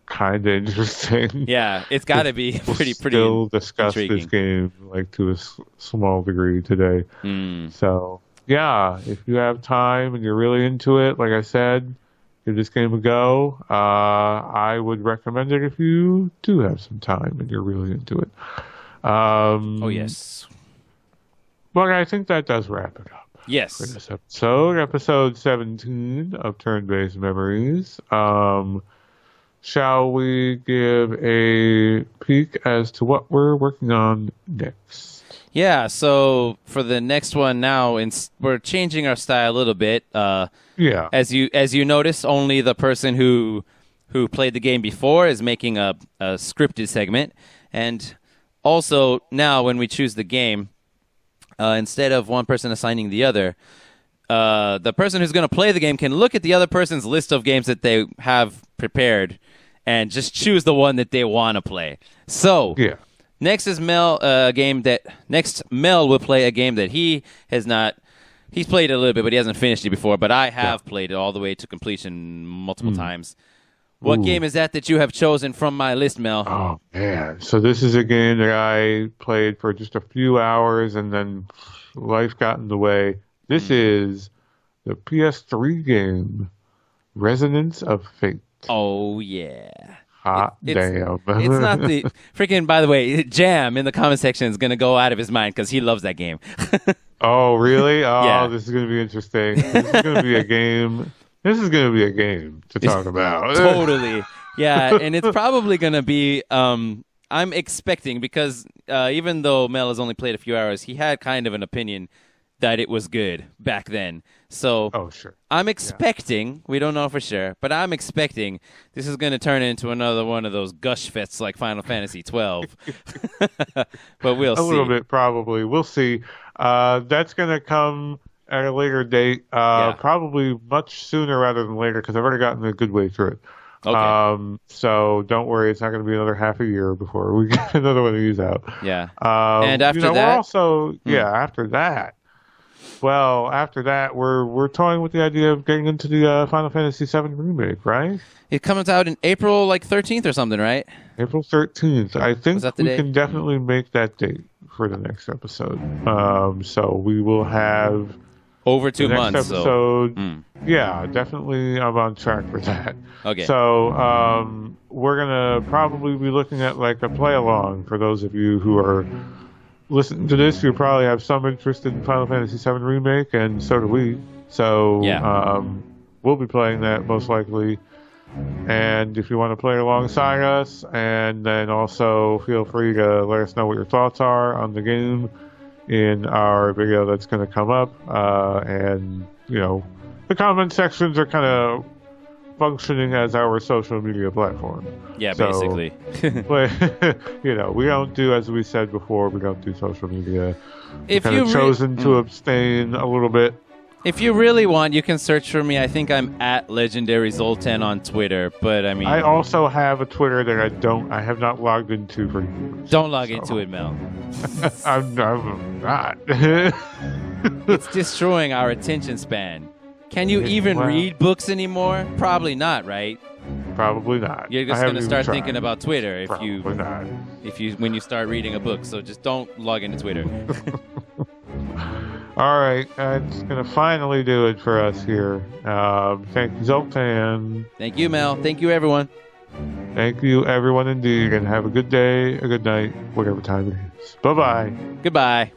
kind of interesting. Yeah, it's got to be pretty still discuss intriguing. This game like to a small degree today. So, yeah, if you have time and you're really into it, like I said, give this game a go. I would recommend it if you do have some time and you're really into it. Oh, yes. But I think that does wrap it up. Yes. for this episode 17 of Turn-Based Memories. Shall we give a peek as to what we're working on next? Yeah, so for the next one now, we're changing our style a little bit. Yeah. As you notice, only the person who played the game before is making a scripted segment. And also, now when we choose the game, instead of one person assigning the other, the person who's going to play the game can look at the other person's list of games that they have prepared and just choose the one that they want to play. So, Yeah. next is Mel, Mel will play a game that he has not. He's played it a little bit, but he hasn't finished it before. But I have played it all the way to completion multiple times. What game is that you have chosen from my list, Mel? Oh, man. So this is a game that I played for just a few hours, and then life got in the way. This is the PS3 game, Resonance of Fate. Oh, yeah. Hot damn. It's not the... Freaking, by the way, Jam in the comment section is going to go out of his mind because he loves that game. Oh, really? Oh, Yeah. This is going to be interesting. This is going to be a game. This is going to be a game to talk about. Totally. Yeah, and it's probably going to be... I'm expecting, because even though Mel has only played a few hours, he had kind of an opinion that it was good back then. So Oh, sure. I'm expecting, we don't know for sure, but I'm expecting this is going to turn into another one of those gush fests like Final Fantasy 12. But we'll see. A little bit, probably. We'll see. That's going to come at a later date, probably much sooner rather than later, because I've already gotten a good way through it. Okay. So don't worry, it's not going to be another half a year before we get another one of these out. Yeah. And after that? we're also, after that. Well, after that, we're toying with the idea of getting into the Final Fantasy VII remake, right? It comes out in April, like 13th or something, right? April 13th. I think that the we date? can definitely make that date for the next episode. So we will have Over 2 the next months. episode. Yeah, definitely. I'm on track for that. Okay. So we're gonna probably be looking at like a play along for those of you who are listening to this. You probably have some interest in Final Fantasy VII remake, and so do we. So we'll be playing that most likely. And if you want to play alongside us, and then also feel free to let us know what your thoughts are on the game in our video that's going to come up. And the comment sections are kind of functioning as our social media platform. Yeah, So, basically. we don't do, as we said before, we don't do social media. If We've kind of chosen to abstain a little bit. If you really want, you can search for me. I think I'm at Legendary Zoltan on Twitter, but I mean... I also have a Twitter that I have not logged into for years. Don't log into it, Mel. I'm not. It's destroying our attention span. Can you even read books anymore? Probably not, right? Probably not. You're just going to start thinking about Twitter when you start reading a book. So just don't log into Twitter. All right, that's going to finally do it for us here. Thank you, Zoltan. Thank you, Mel. Thank you, everyone. Thank you, everyone, indeed, and have a good day, a good night, whatever time it is. Bye-bye. Goodbye.